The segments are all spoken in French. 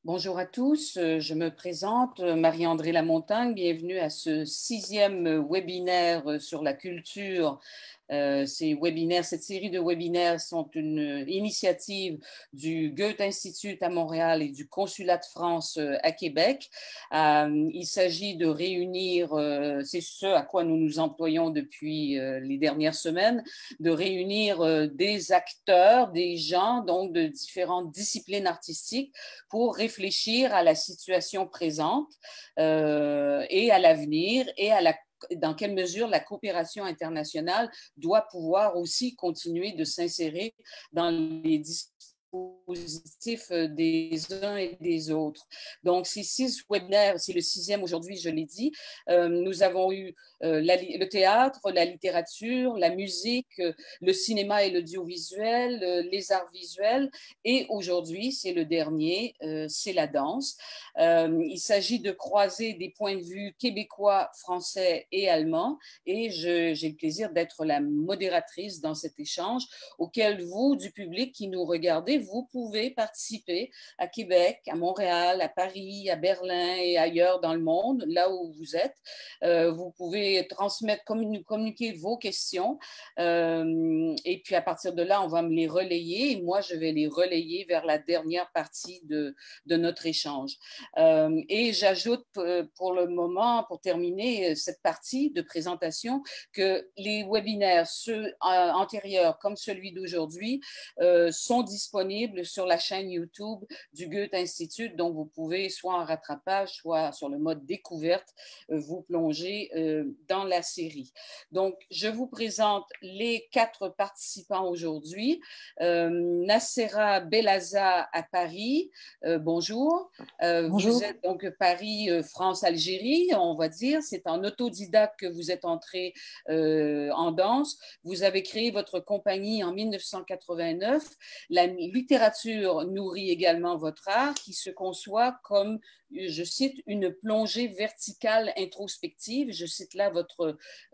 Bonjour à tous, je me présente, Marie-André Lamontagne, bienvenue à ce 6e webinaire sur la culture. Cette série de webinaires sont une initiative du Goethe-Institut à Montréal et du Consulat de France à Québec. Il s'agit de réunir, c'est ce à quoi nous nous employons depuis les dernières semaines, de réunir des acteurs, des gens donc de différentes disciplines artistiques pour réfléchir à la situation présente et à l'avenir et à dans quelle mesure la coopération internationale doit pouvoir aussi continuer de s'insérer dans les dispositifs des uns et des autres. Donc, ces 6 webinaires, c'est le 6e aujourd'hui, je l'ai dit. Nous avons eu le théâtre, la littérature, la musique, le cinéma et l'audiovisuel, les arts visuels. Et aujourd'hui, c'est le dernier, c'est la danse. Il s'agit de croiser des points de vue québécois, français et allemands. Et j'ai le plaisir d'être la modératrice dans cet échange auquel vous, du public qui nous regardez, vous pouvez participer à Québec, à Montréal, à Paris, à Berlin et ailleurs dans le monde, là où vous êtes. Vous pouvez transmettre, communiquer vos questions et puis à partir de là, on va me les relayer et moi, je vais les relayer vers la dernière partie de notre échange. Et j'ajoute pour le moment, pour terminer cette partie de présentation, que les webinaires, ceux antérieurs comme celui d'aujourd'hui, sont disponibles sur la chaîne YouTube du Goethe-Institut, donc vous pouvez soit en rattrapage, soit sur le mode découverte, vous plonger dans la série. Donc, je vous présente les 4 participants aujourd'hui. Nassera Bellaza à Paris, bonjour. Bonjour. Vous êtes donc Paris, France, Algérie, on va dire. C'est en autodidacte que vous êtes entré en danse. Vous avez créé votre compagnie en 1989. La littérature nourrit également votre art qui se conçoit comme, je cite, une plongée verticale introspective. Je cite là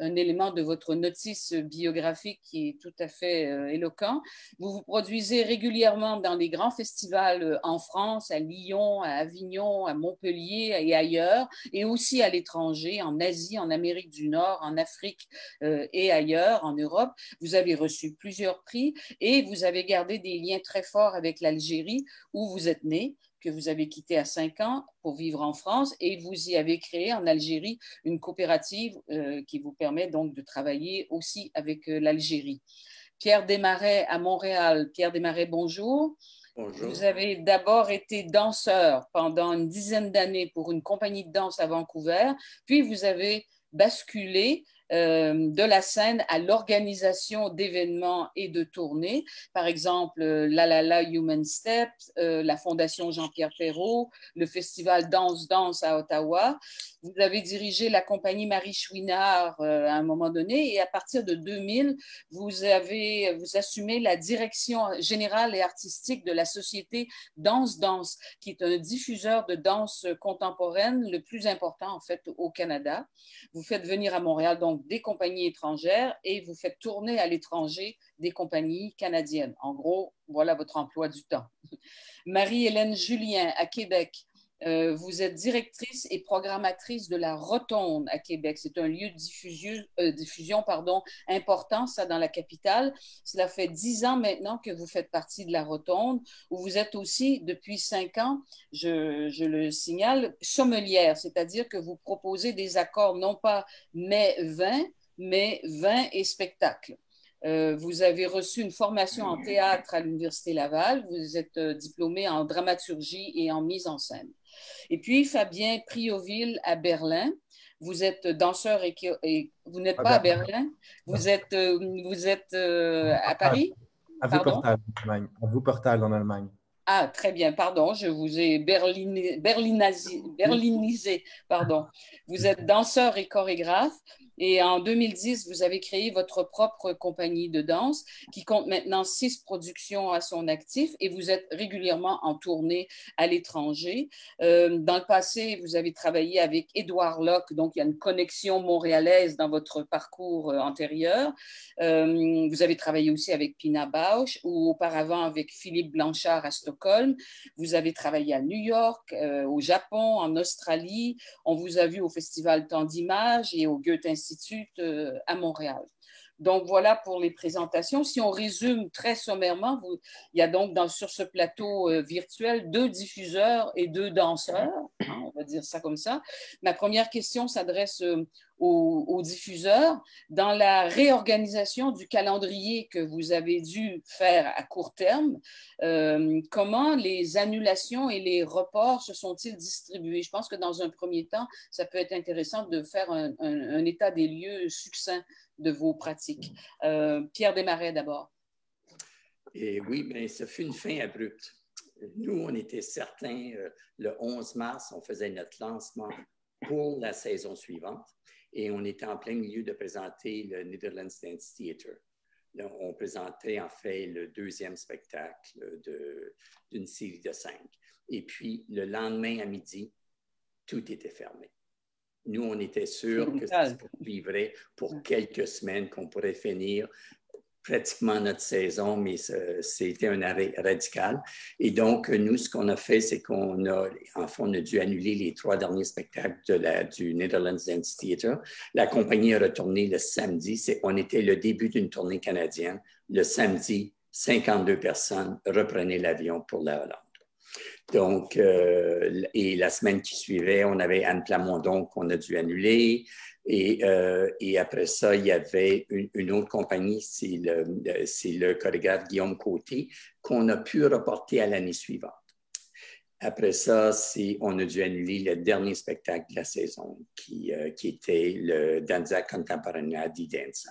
un élément de votre notice biographique qui est tout à fait éloquent. Vous vous produisez régulièrement dans les grands festivals en France, à Lyon, à Avignon, à Montpellier et ailleurs, et aussi à l'étranger, en Asie, en Amérique du Nord, en Afrique et ailleurs, en Europe. Vous avez reçu plusieurs prix et vous avez gardé des liens très forts avec l'Algérie où vous êtes né, que vous avez quitté à 5 ans pour vivre en France et vous y avez créé en Algérie une coopérative qui vous permet donc de travailler aussi avec l'Algérie. Pierre Desmarais à Montréal. Pierre Desmarais, bonjour. Bonjour. Vous avez d'abord été danseur pendant une dizaine d'années pour une compagnie de danse à Vancouver, puis vous avez basculé de la scène à l'organisation d'événements et de tournées, par exemple La La La Human Steps, la Fondation Jean-Pierre Perrault, le festival Danse à Ottawa. Vous avez dirigé la compagnie Marie Chouinard à un moment donné et à partir de 2000, vous assumez la direction générale et artistique de la société Danse, qui est un diffuseur de danse contemporaine le plus important en fait au Canada. Vous faites venir à Montréal donc des compagnies étrangères et vous faites tourner à l'étranger des compagnies canadiennes. En gros, voilà votre emploi du temps. Marie-Hélène Julien à Québec. Vous êtes directrice et programmatrice de la Rotonde à Québec. C'est un lieu de diffusion important, ça, dans la capitale. Cela fait 10 ans maintenant que vous faites partie de la Rotonde, où vous êtes aussi, depuis 5 ans, je le signale, sommelière, c'est-à-dire que vous proposez des accords non pas mets-vin, mais vin et spectacle. Vous avez reçu une formation en théâtre à l'Université Laval. Vous êtes diplômé en dramaturgie et en mise en scène. Et puis, Fabien Prioville à Berlin. Vous êtes danseur et vous n'êtes pas à Berlin. Vous êtes à Paris? À Wuppertal en Allemagne. Ah, très bien, pardon, je vous ai berlinisé, pardon. Vous êtes danseur et chorégraphe et en 2010, vous avez créé votre propre compagnie de danse qui compte maintenant 6 productions à son actif et vous êtes régulièrement en tournée à l'étranger. Dans le passé, vous avez travaillé avec Édouard Locke, donc il y a une connexion montréalaise dans votre parcours antérieur. Vous avez travaillé aussi avec Pina Bausch ou auparavant avec Philippe Blanchard à Stockholm. Stockholm. Vous avez travaillé à New York, au Japon, en Australie. On vous a vu au Festival Temps d'Images et au Goethe Institut à Montréal. Donc, voilà pour les présentations. Si on résume très sommairement, il y a donc sur ce plateau virtuel 2 diffuseurs et 2 danseurs, hein, on va dire ça comme ça. Ma première question s'adresse aux diffuseurs. Dans la réorganisation du calendrier que vous avez dû faire à court terme, comment les annulations et les reports se sont-ils distribués? Je pense que dans un premier temps, ça peut être intéressant de faire un état des lieux succinct de vos pratiques. Pierre Desmarais d'abord. Et oui, bien, ça fut une fin abrupte. Nous, on était certains, le 11 mars, on faisait notre lancement pour la saison suivante et on était en plein milieu de présenter le Netherlands Dance Theatre. Là, on présentait en fait le 2e spectacle d'une série de 5. Et puis, le lendemain à midi, tout était fermé. Nous, on était sûrs que ça se poursuivrait pour quelques semaines, qu'on pourrait finir pratiquement notre saison, mais c'était un arrêt radical. Et donc, nous, ce qu'on a fait, c'est qu'on a, en fait, on a dû annuler les 3 derniers spectacles du Netherlands Dance Theatre. La compagnie est retournée le samedi. On était le début d'une tournée canadienne. Le samedi, 52 personnes reprenaient l'avion pour la Hollande. Donc, et la semaine qui suivait, on avait Anne Plamondon qu'on a dû annuler. Et après ça, il y avait une autre compagnie, c'est le chorégraphe Guillaume Côté, qu'on a pu reporter à l'année suivante. Après ça, on a dû annuler le dernier spectacle de la saison, qui était le Danza Contemporanea di Danza.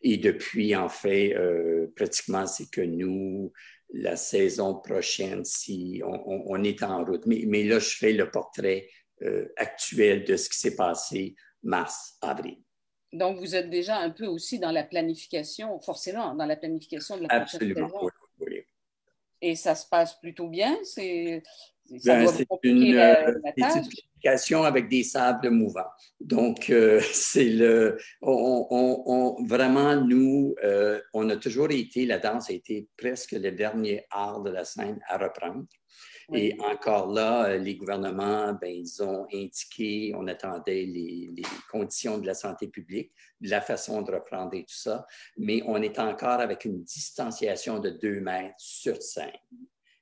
Et depuis, en fait, pratiquement, c'est que nous, la saison prochaine, si on est en route. Mais là, je fais le portrait actuel de ce qui s'est passé mars, avril. Donc, vous êtes déjà un peu aussi dans la planification, forcément, dans la planification de la prochaine saison. Absolument, oui. Et ça se passe plutôt bien? Ça doit vous compliquer la tâche? C'est une planification avec des sables mouvants. Donc, vraiment, nous, on a toujours été, la danse a été presque le dernier art de la scène à reprendre. Oui. Et encore là, les gouvernements, ils ont indiqué, on attendait les conditions de la santé publique, de la façon de reprendre et tout ça, mais on est encore avec une distanciation de 2 mètres sur scène.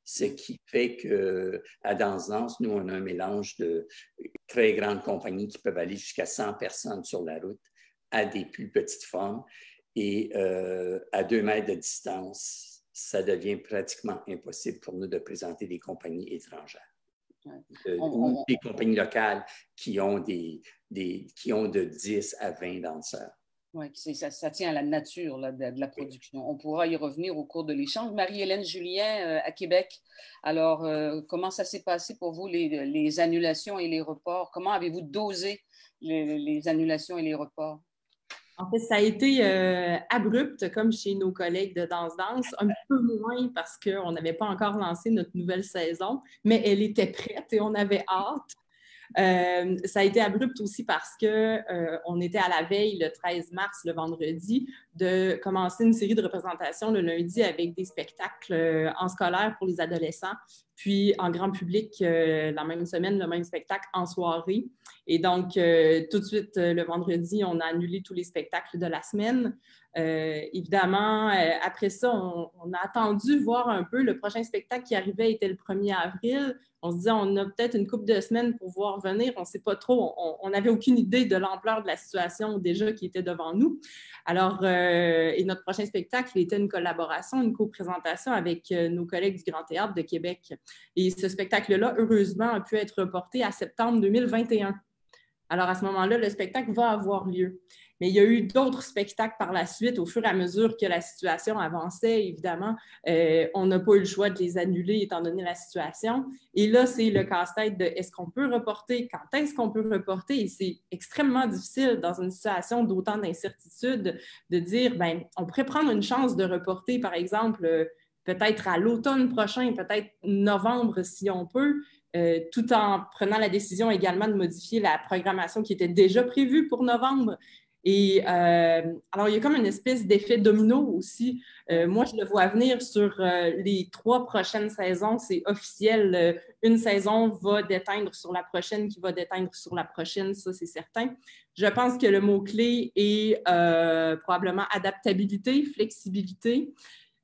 Ce qui fait qu'à Danse, nous, on a un mélange de très grandes compagnies qui peuvent aller jusqu'à 100 personnes sur la route à des plus petites formes. Et à 2 mètres de distance, ça devient pratiquement impossible pour nous de présenter des compagnies étrangères. Ou des compagnies locales qui ont de 10 à 20 danseurs. Oui, ça tient à la nature là, de la production. On pourra y revenir au cours de l'échange. Marie-Hélène Julien, à Québec. Alors, comment ça s'est passé pour vous, les annulations et les reports? Comment avez-vous dosé les annulations et les reports? En fait, ça a été abrupt, comme chez nos collègues de Danse, un peu moins parce qu'on n'avait pas encore lancé notre nouvelle saison, mais elle était prête et on avait hâte. Ça a été abrupt aussi parce qu'on était à la veille, le 13 mars, le vendredi, de commencer une série de représentations le lundi avec des spectacles en scolaire pour les adolescents, puis en grand public la même semaine, le même spectacle en soirée. Et donc, tout de suite, le vendredi, on a annulé tous les spectacles de la semaine. Évidemment, après ça, on a attendu voir un peu. Le prochain spectacle qui arrivait était le 1er avril. On se disait, on a peut-être une couple de semaines pour voir venir. On ne sait pas trop. On n'avait aucune idée de l'ampleur de la situation déjà qui était devant nous. Alors, et notre prochain spectacle était une collaboration, une co-présentation avec nos collègues du Grand Théâtre de Québec. Et ce spectacle-là, heureusement, a pu être reporté à septembre 2021. Alors, à ce moment-là, le spectacle va avoir lieu. Mais il y a eu d'autres spectacles par la suite, au fur et à mesure que la situation avançait, évidemment. On n'a pas eu le choix de les annuler étant donné la situation. Et là, c'est le casse-tête de est-ce qu'on peut reporter, quand est-ce qu'on peut reporter? Et c'est extrêmement difficile dans une situation d'autant d'incertitude de dire, on pourrait prendre une chance de reporter, par exemple, peut-être à l'automne prochain, peut-être novembre si on peut, tout en prenant la décision également de modifier la programmation qui était déjà prévue pour novembre. Et alors, il y a comme une espèce d'effet domino aussi. Moi, je le vois venir sur les 3 prochaines saisons. C'est officiel. Une saison va déteindre sur la prochaine, qui va déteindre sur la prochaine. Ça, c'est certain. Je pense que le mot-clé est probablement adaptabilité, flexibilité.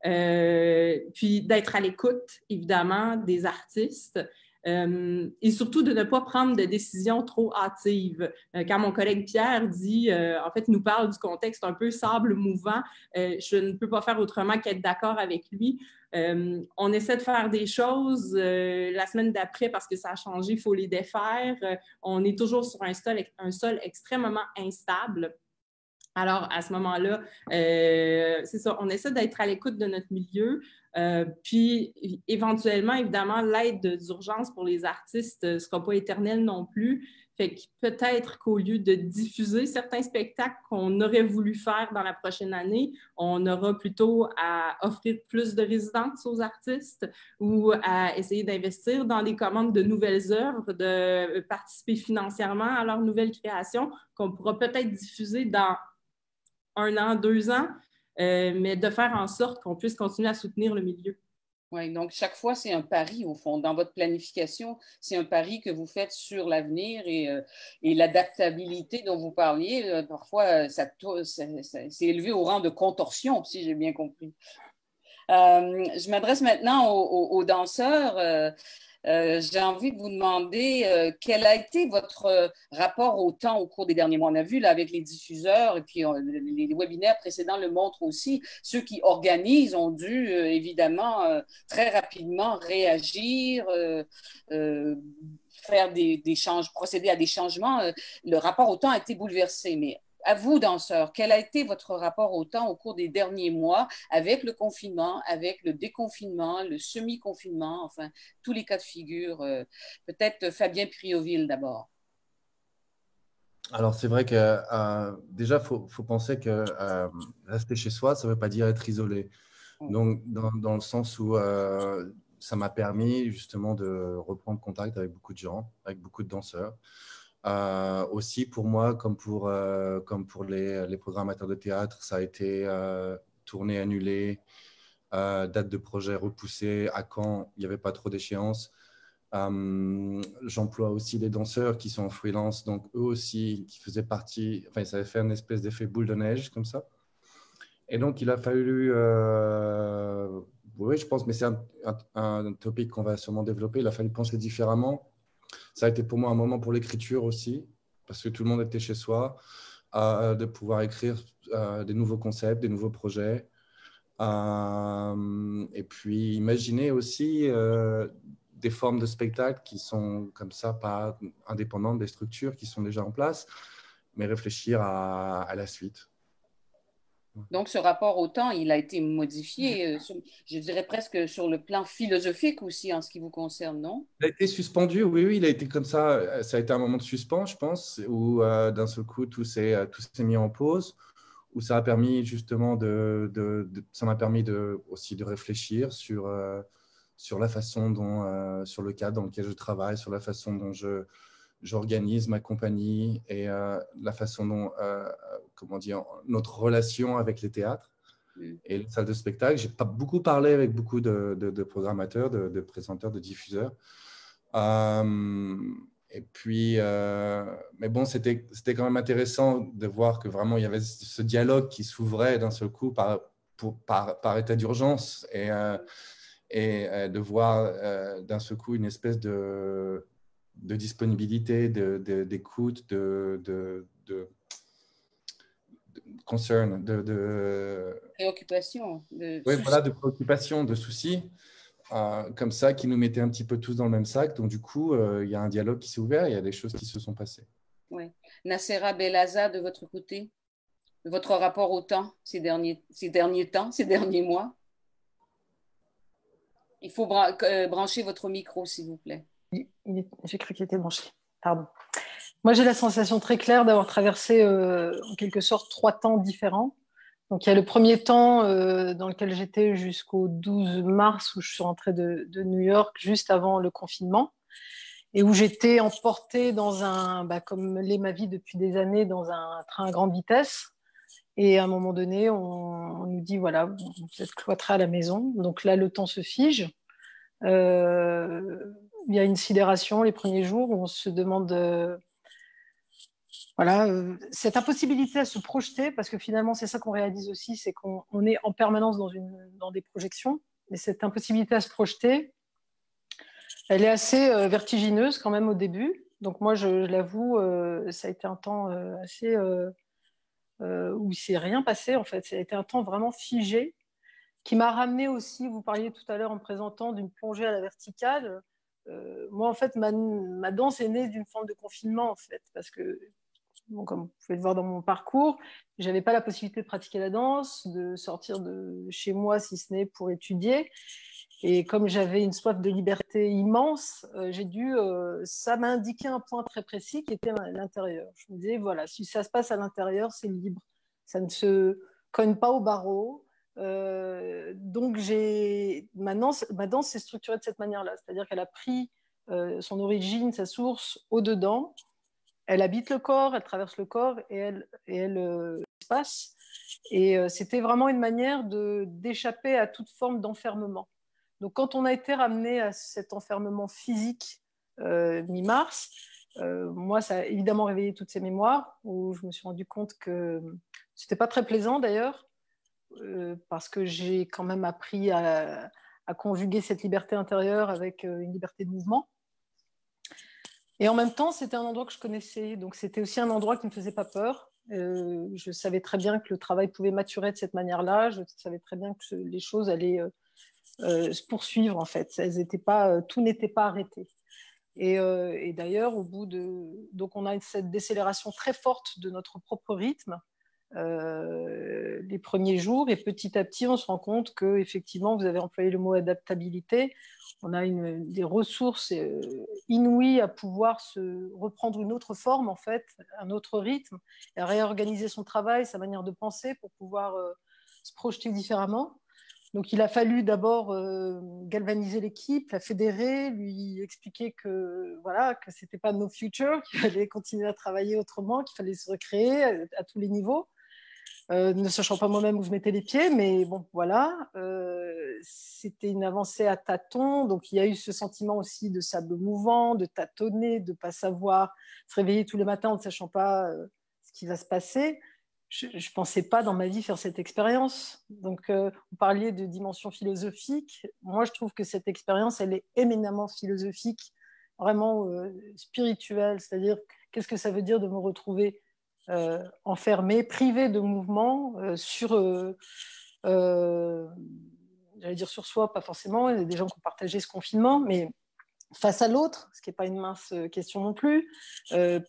Puis d'être à l'écoute, évidemment, des artistes. Et surtout de ne pas prendre de décisions trop hâtives. Quand mon collègue Pierre dit, en fait, nous parle du contexte un peu sable mouvant, je ne peux pas faire autrement qu'être d'accord avec lui. On essaie de faire des choses. La semaine d'après, parce que ça a changé, il faut les défaire. On est toujours sur un sol extrêmement instable. Alors, à ce moment-là, c'est ça, on essaie d'être à l'écoute de notre milieu. Puis, éventuellement, évidemment, l'aide d'urgence pour les artistes ne sera pas éternelle non plus. Fait que peut-être qu'au lieu de diffuser certains spectacles qu'on aurait voulu faire dans la prochaine année, on aura plutôt à offrir plus de résidences aux artistes ou à essayer d'investir dans des commandes de nouvelles œuvres, de participer financièrement à leurs nouvelles créations qu'on pourra peut-être diffuser dans 1 an, 2 ans, mais de faire en sorte qu'on puisse continuer à soutenir le milieu. Oui, donc chaque fois, c'est un pari, au fond. Dans votre planification, c'est un pari que vous faites sur l'avenir et l'adaptabilité dont vous parliez. Parfois, c'est élevé au rang de contorsion, si j'ai bien compris. Je m'adresse maintenant aux danseurs. J'ai envie de vous demander quel a été votre rapport au temps au cours des derniers mois. On a vu là avec les diffuseurs et puis les webinaires précédents le montrent aussi. Ceux qui organisent ont dû évidemment très rapidement réagir, faire procéder à des changements. Le rapport au temps a été bouleversé. Mais à vous, danseurs, quel a été votre rapport au temps au cours des derniers mois avec le confinement, avec le déconfinement, le semi-confinement, enfin, tous les cas de figure? Peut-être Fabien Prioville d'abord. Alors, c'est vrai que déjà, il faut penser que rester chez soi, ça ne veut pas dire être isolé. Donc, dans le sens où ça m'a permis justement de reprendre contact avec beaucoup de gens, avec beaucoup de danseurs. Aussi pour moi, comme pour les programmateurs de théâtre, ça a été tournée annulée, date de projet repoussée, à quand il n'y avait pas trop d'échéances. J'emploie aussi des danseurs qui sont en freelance, donc eux aussi, qui faisaient partie, enfin, ça avait fait une espèce d'effet boule de neige comme ça. Et donc, il a fallu, oui, je pense, mais c'est un topic qu'on va sûrement développer, il a fallu penser différemment. Ça a été pour moi un moment pour l'écriture aussi, parce que tout le monde était chez soi, de pouvoir écrire des nouveaux concepts, des nouveaux projets. Et puis imaginer aussi des formes de spectacle qui sont comme ça, pas indépendantes des structures qui sont déjà en place, mais réfléchir à la suite. Donc, ce rapport au temps, il a été modifié, je dirais presque sur le plan philosophique aussi, en ce qui vous concerne, non? Il a été suspendu, oui, il a été comme ça. Ça a été un moment de suspens, je pense, où d'un seul coup, tout s'est mis en pause, où ça a permis justement ça m'a permis aussi de réfléchir sur la façon dont, sur le cadre dans lequel je travaille, sur la façon dont j'organise ma compagnie et la façon dont, comment dire, notre relation avec les théâtres et les salles de spectacle. J'ai pas beaucoup parlé avec beaucoup de programmateurs, de présenteurs, de diffuseurs. Et puis, mais bon, c'était quand même intéressant de voir que vraiment il y avait ce dialogue qui s'ouvrait d'un seul coup par état d'urgence et de voir d'un seul coup une espèce de disponibilité, d'écoute, de concern, de préoccupation, voilà, de préoccupation, de soucis. Comme ça, qui nous mettait un petit peu tous dans le même sac. Donc, du coup, il y a un dialogue qui s'est ouvert, il y a des choses qui se sont passées. Oui. Nassera Bellaza, de votre côté, votre rapport au temps ces derniers temps, ces derniers mois? Il faut brancher votre micro, s'il vous plaît. J'ai cru qu'il était branché. Pardon. Moi, j'ai la sensation très claire d'avoir traversé, en quelque sorte, 3 temps différents. Donc, il y a le premier temps dans lequel j'étais jusqu'au 12 mars où je suis rentrée de New York, juste avant le confinement. et où j'étais emportée dans comme l'est ma vie depuis des années, dans un train à grande vitesse. Et à un moment donné, on nous dit, voilà, vous êtes cloîtrés à la maison. Donc là, le temps se fige. Il y a une sidération les premiers jours où on se demande, cette impossibilité à se projeter, parce que finalement, c'est ça qu'on réalise aussi, c'est qu'on est en permanence dans des projections. Et cette impossibilité à se projeter, elle est assez vertigineuse quand même au début. Donc moi, je l'avoue, ça a été un temps assez où il ne s'est rien passé en fait. Ça a été un temps vraiment figé qui m'a ramené aussi, vous parliez tout à l'heure en me présentant d'une plongée à la verticale. Moi, en fait, ma danse est née d'une forme de confinement en fait, parce que bon, comme vous pouvez le voir dans mon parcours, je n'avais pas la possibilité de pratiquer la danse, de sortir de chez moi si ce n'est pour étudier. Et comme j'avais une soif de liberté immense, ça m'a indiqué un point très précis qui était l'intérieur. Je me disais, voilà, si ça se passe à l'intérieur, c'est libre. Ça ne se cogne pas au barreau. Donc, ma danse s'est structurée de cette manière-là. C'est-à-dire qu'elle a pris son origine, sa source au-dedans. Elle habite le corps, elle traverse le corps et elle se passe. Et c'était vraiment une manière d'échapper à toute forme d'enfermement. Donc, quand on a été ramené à cet enfermement physique mi-mars, moi, ça a évidemment réveillé toutes ces mémoires où je me suis rendu compte que c'était pas très plaisant d'ailleurs, parce que j'ai quand même appris à conjuguer cette liberté intérieure avec une liberté de mouvement. Et en même temps, c'était un endroit que je connaissais, donc c'était aussi un endroit qui ne me faisait pas peur. Je savais très bien que le travail pouvait maturer de cette manière-là. Je savais très bien que les choses allaient se poursuivre en fait. Tout n'était pas arrêté. Et d'ailleurs, donc on a cette décélération très forte de notre propre rythme les premiers jours, et petit à petit, on se rend compte que effectivement, vous avez employé le mot adaptabilité. On a des ressources inouïes à pouvoir se reprendre une autre forme en fait, un autre rythme, et à réorganiser son travail, sa manière de penser pour pouvoir se projeter différemment. Donc, il a fallu d'abord galvaniser l'équipe, la fédérer, lui expliquer que voilà, que c'était pas no future, qu'il fallait continuer à travailler autrement, qu'il fallait se recréer à tous les niveaux, ne sachant pas moi-même où je mettais les pieds, mais bon, voilà. C'était une avancée à tâtons, donc il y a eu ce sentiment aussi de sable mouvant, de tâtonner, de pas savoir se réveiller tous les matins en ne sachant pas ce qui va se passer. Je ne pensais pas dans ma vie faire cette expérience. Donc, vous parliez de dimension philosophique. Moi, je trouve que cette expérience, elle est éminemment philosophique, vraiment spirituelle. C'est-à-dire, qu'est-ce que ça veut dire de me retrouver enfermée, privée de mouvement, j'allais dire sur soi, pas forcément. Il y a des gens qui ont partagé ce confinement, mais face à l'autre, ce qui n'est pas une mince question non plus,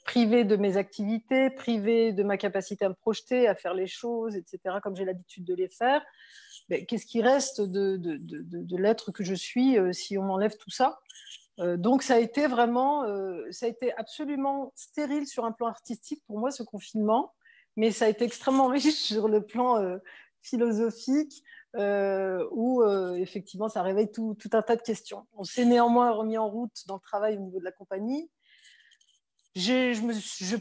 privé de mes activités, privé de ma capacité à me projeter, à faire les choses, etc., comme j'ai l'habitude de les faire. Mais qu'est-ce qui reste de l'être que je suis si on m'enlève tout ça? Donc ça a été vraiment, ça a été absolument stérile sur un plan artistique pour moi ce confinement, mais ça a été extrêmement riche sur le plan philosophique, où effectivement ça réveille tout un tas de questions. On s'est néanmoins remis en route dans le travail au niveau de la compagnie. J'ai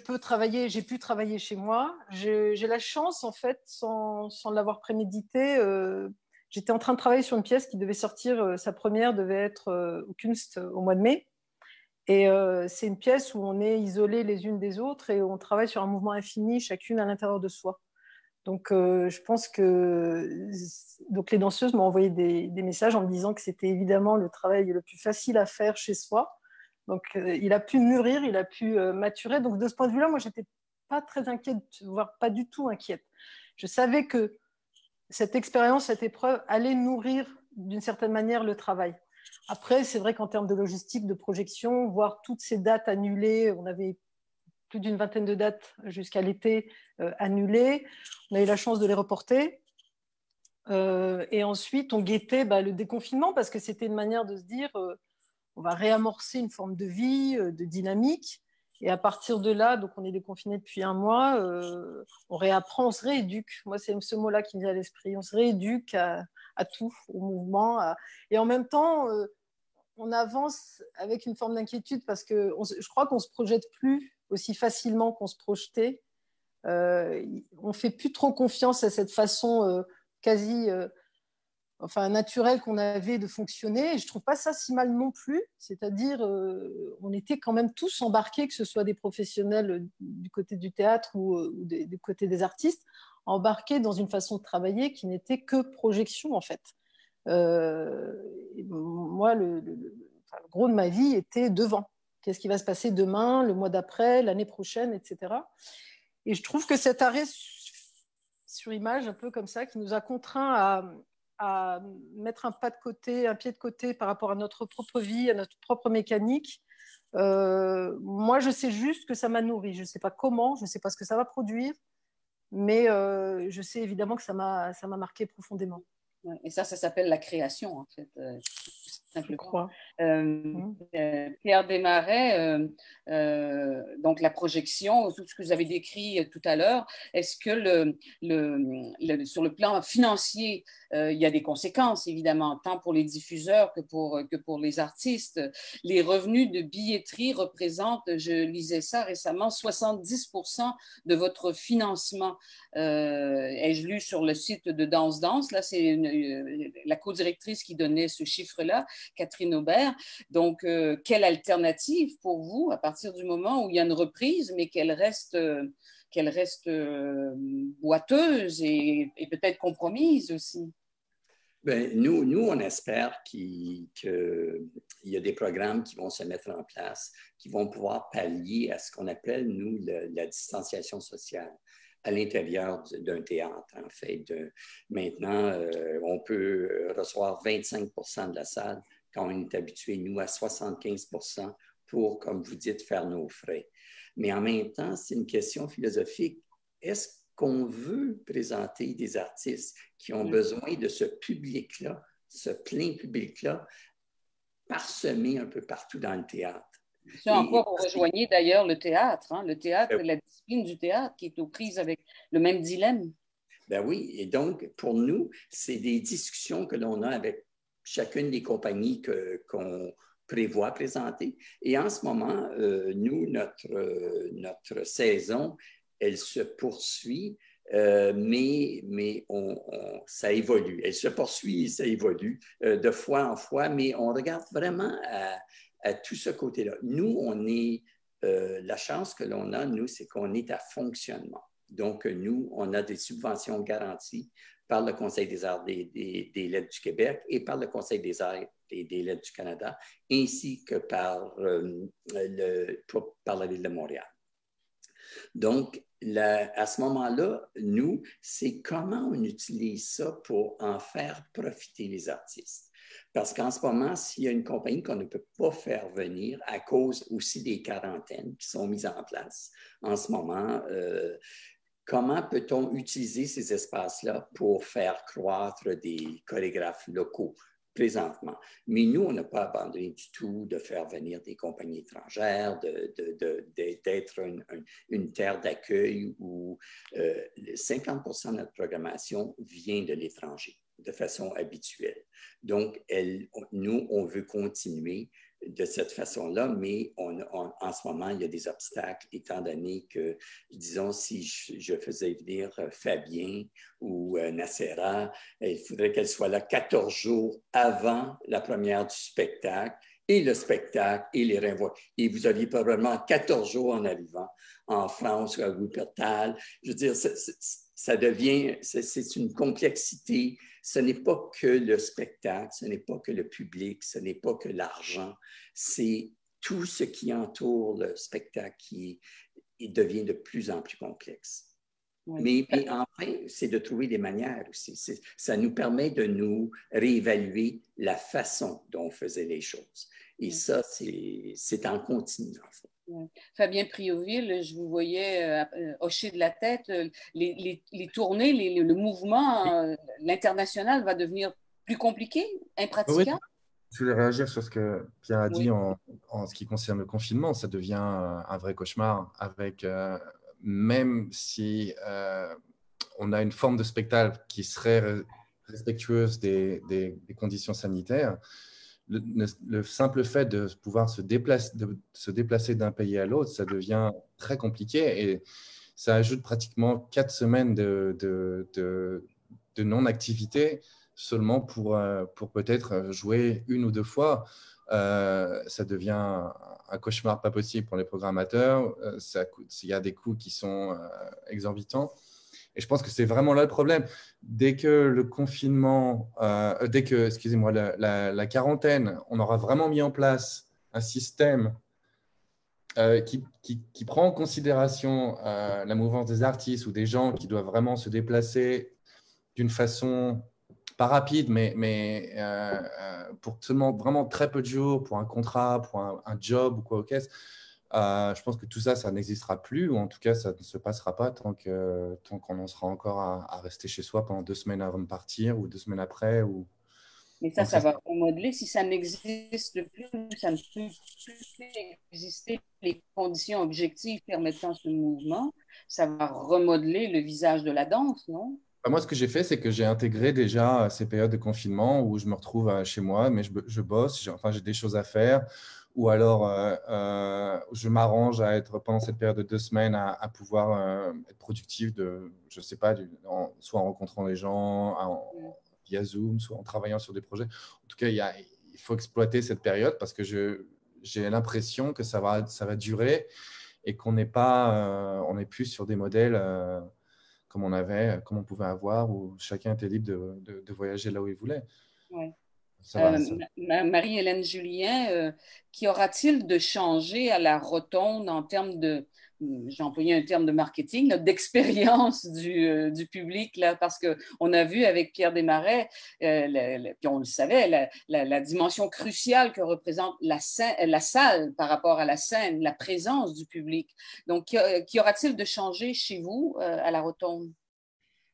pu travailler chez moi. J'ai la chance, en fait, sans l'avoir prémédité, j'étais en train de travailler sur une pièce qui devait sortir, sa première devait être au Kunst au mois de mai. Et c'est une pièce où on est isolés les unes des autres et on travaille sur un mouvement infini, chacune à l'intérieur de soi. Donc, je pense que donc les danseuses m'ont envoyé des messages en me disant que c'était évidemment le travail le plus facile à faire chez soi. Donc, il a pu mûrir, il a pu maturer. Donc, de ce point de vue-là, moi, j'étais pas très inquiète, voire pas du tout inquiète. Je savais que cette expérience, cette épreuve allait nourrir d'une certaine manière le travail. Après, c'est vrai qu'en termes de logistique, de projection, voir toutes ces dates annulées, on avait plus d'une vingtaine de dates jusqu'à l'été annulées. On a eu la chance de les reporter. Et ensuite, on guettait le déconfinement parce que c'était une manière de se dire on va réamorcer une forme de vie, de dynamique. Et à partir de là, donc on est déconfiné depuis un mois, on réapprend, on se rééduque. Moi, c'est ce mot-là qui me vient à l'esprit. On se rééduque à tout, au mouvement. Et en même temps, on avance avec une forme d'inquiétude parce que je crois qu'on ne se projette plus aussi facilement qu'on se projetait. On ne fait plus trop confiance à cette façon quasi naturelle qu'on avait de fonctionner. Et je ne trouve pas ça si mal non plus. C'est-à-dire, on était quand même tous embarqués, que ce soit des professionnels du côté du théâtre ou du côté des artistes, embarqués dans une façon de travailler qui n'était que projection, en fait. Moi, le gros de ma vie était devant. Qu'est-ce qui va se passer demain, le mois d'après, l'année prochaine, etc. Et je trouve que cet arrêt sur image, un peu comme ça, qui nous a contraints à mettre un pied de côté par rapport à notre propre vie, à notre propre mécanique, moi, je sais juste que ça m'a nourri. Je ne sais pas comment, je ne sais pas ce que ça va produire, mais je sais évidemment que ça m'a marqué profondément. Et ça s'appelle la création, en fait. Je crois. Pierre Desmarais, donc la projection, tout ce que vous avez décrit tout à l'heure, est-ce que sur le plan financier, il y a des conséquences, évidemment, tant pour les diffuseurs que pour les artistes. Les revenus de billetterie représentent, je lisais ça récemment, 70% de votre financement. Ai-je lu sur le site de Danse Danse, là, c'est la co-directrice qui donnait ce chiffre-là, Catherine Aubert. Donc, quelle alternative pour vous à partir du moment où il y a une reprise, mais qu'elle reste boiteuse et peut-être compromise aussi? Bien, nous, on espère qu'il y a des programmes qui vont se mettre en place, qui vont pouvoir pallier à ce qu'on appelle, nous, la distanciation sociale à l'intérieur d'un théâtre, en fait. Maintenant, on peut recevoir 25% de la salle quand on est habitué, nous, à 75% pour, comme vous dites, faire nos frais. Mais en même temps, c'est une question philosophique. Est-ce qu'on veut présenter des artistes qui ont besoin de ce public-là, ce plein public-là, parsemé un peu partout dans le théâtre? Ça encore, vous rejoignez d'ailleurs le théâtre, hein? Le théâtre, la discipline du théâtre qui est aux prises avec le même dilemme. Ben oui, et donc, pour nous, c'est des discussions que l'on a avec chacune des compagnies qu'on prévoit présenter. Et en ce moment, nous, notre saison, elle se poursuit, mais ça évolue. Elle se poursuit et ça évolue de fois en fois, mais on regarde vraiment à tout ce côté-là. Nous, on est, la chance que l'on a, nous, c'est qu'on est à fonctionnement. Donc, nous, on a des subventions garanties par le Conseil des arts des lettres du Québec et par le Conseil des arts des lettres du Canada, ainsi que par la Ville de Montréal. Donc, à ce moment-là, nous, c'est comment on utilise ça pour en faire profiter les artistes. Parce qu'en ce moment, s'il y a une compagnie qu'on ne peut pas faire venir à cause aussi des quarantaines qui sont mises en place en ce moment, comment peut-on utiliser ces espaces-là pour faire croître des chorégraphes locaux présentement? Mais nous, on n'a pas abandonné du tout de faire venir des compagnies étrangères, d'être une terre d'accueil où 50% de notre programmation vient de l'étranger de façon habituelle. Donc, nous, on veut continuer de cette façon-là, mais en ce moment, il y a des obstacles, étant donné que, disons, si je faisais venir Fabien ou Nacera, il faudrait qu'elle soit là 14 jours avant la première du spectacle, et le spectacle, et les renvois. Et vous auriez probablement 14 jours en arrivant en France ou à Wuppertal. Je veux dire, ça devient, c'est une complexité. Ce n'est pas que le spectacle, ce n'est pas que le public, ce n'est pas que l'argent. C'est tout ce qui entoure le spectacle qui devient de plus en plus complexe. Oui. Mais enfin, c'est de trouver des manières aussi. Ça nous permet de nous réévaluer la façon dont on faisait les choses. Et ça, c'est en continu, en fait. Fabien Priouville, je vous voyais hocher de la tête. Les tournées, le mouvement, l'international va devenir plus compliqué, impraticable? Oui. Je voulais réagir sur ce que Pierre a dit en ce qui concerne le confinement. Ça devient un vrai cauchemar avec, même si on a une forme de spectacle qui serait respectueuse des conditions sanitaires, le simple fait de pouvoir se déplacer d'un pays à l'autre, ça devient très compliqué et ça ajoute pratiquement 4 semaines de non-activité seulement pour peut-être jouer 1 ou 2 fois. Ça devient un cauchemar pas possible pour les programmateurs. Il y a des coûts qui sont exorbitants. Et je pense que c'est vraiment là le problème. Dès que le confinement, excusez-moi, la quarantaine, on aura vraiment mis en place un système qui prend en considération la mouvance des artistes ou des gens qui doivent vraiment se déplacer d'une façon pas rapide, mais pour seulement vraiment très peu de jours, pour un contrat, pour un job ou quoi au caisse. Je pense que tout ça, ça n'existera plus, ou en tout cas, ça ne se passera pas tant qu'on en sera encore à rester chez soi pendant 2 semaines avant de partir ou 2 semaines après. Mais ça va remodeler. Si ça n'existe plus, ça ne peut plus exister les conditions objectives permettant ce mouvement. Ça va remodeler le visage de la danse, non? Moi, ce que j'ai fait, c'est que j'ai intégré déjà ces périodes de confinement où je me retrouve chez moi, mais je bosse, j'ai des choses à faire. Ou alors, je m'arrange à être pendant cette période de 2 semaines à pouvoir être productif, je ne sais pas, soit en rencontrant les gens via Zoom, soit en travaillant sur des projets. En tout cas, il faut exploiter cette période parce que j'ai l'impression que ça va durer et qu'on n'est plus sur des modèles comme on pouvait avoir, où chacun était libre de voyager là où il voulait. Ouais. Ça Marie-Hélène Julien, qu'y aura-t-il de changer à la Rotonde en termes j'ai employé un terme de marketing, d'expérience du public, là, parce qu'on a vu avec Pierre Desmarais, puis on le savait, la dimension cruciale que représente la salle par rapport à la scène, la présence du public. Donc, qu'y aura-t-il de changer chez vous à la Rotonde?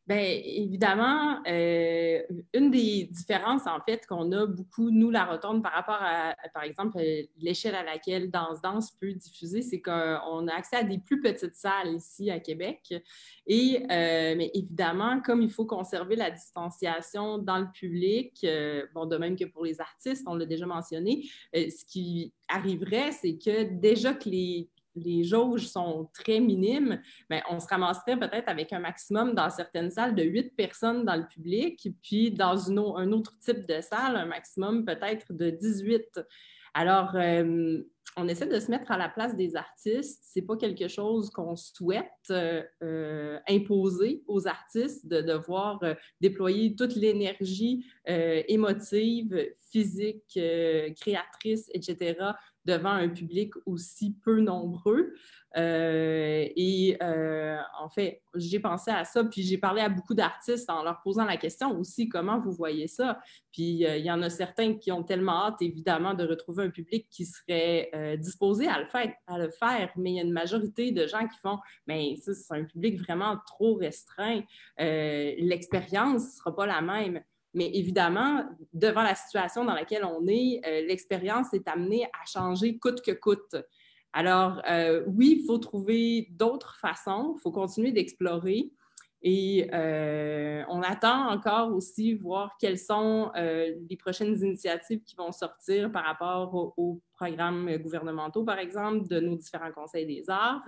Bien, évidemment, une des différences, en fait, qu'on a beaucoup, nous, la Rotonde, par rapport à, par exemple, l'échelle à laquelle Danse peut diffuser, c'est qu'on a accès à des plus petites salles ici à Québec. Mais évidemment, comme il faut conserver la distanciation dans le public, de même que pour les artistes, on l'a déjà mentionné, ce qui arriverait, c'est que déjà que les jauges sont très minimes, bien, on se ramasserait peut-être avec un maximum dans certaines salles de 8 personnes dans le public, puis dans un autre type de salle, un maximum peut-être de 18. Alors, on essaie de se mettre à la place des artistes. Ce n'est pas quelque chose qu'on souhaite imposer aux artistes de devoir déployer toute l'énergie émotive, physique, créatrice, etc., devant un public aussi peu nombreux. En fait, j'ai pensé à ça, puis j'ai parlé à beaucoup d'artistes en leur posant la question aussi, comment vous voyez ça? Puis il y en a certains qui ont tellement hâte, évidemment, de retrouver un public qui serait disposé à le faire, mais il y a une majorité de gens qui font, mais ça, c'est un public vraiment trop restreint. L'expérience ne sera pas la même. Mais évidemment, devant la situation dans laquelle on est, l'expérience est amenée à changer coûte que coûte. Alors, oui, il faut trouver d'autres façons, il faut continuer d'explorer. Et on attend encore aussi voir quelles sont les prochaines initiatives qui vont sortir par rapport aux programmes gouvernementaux, par exemple, de nos différents conseils des arts.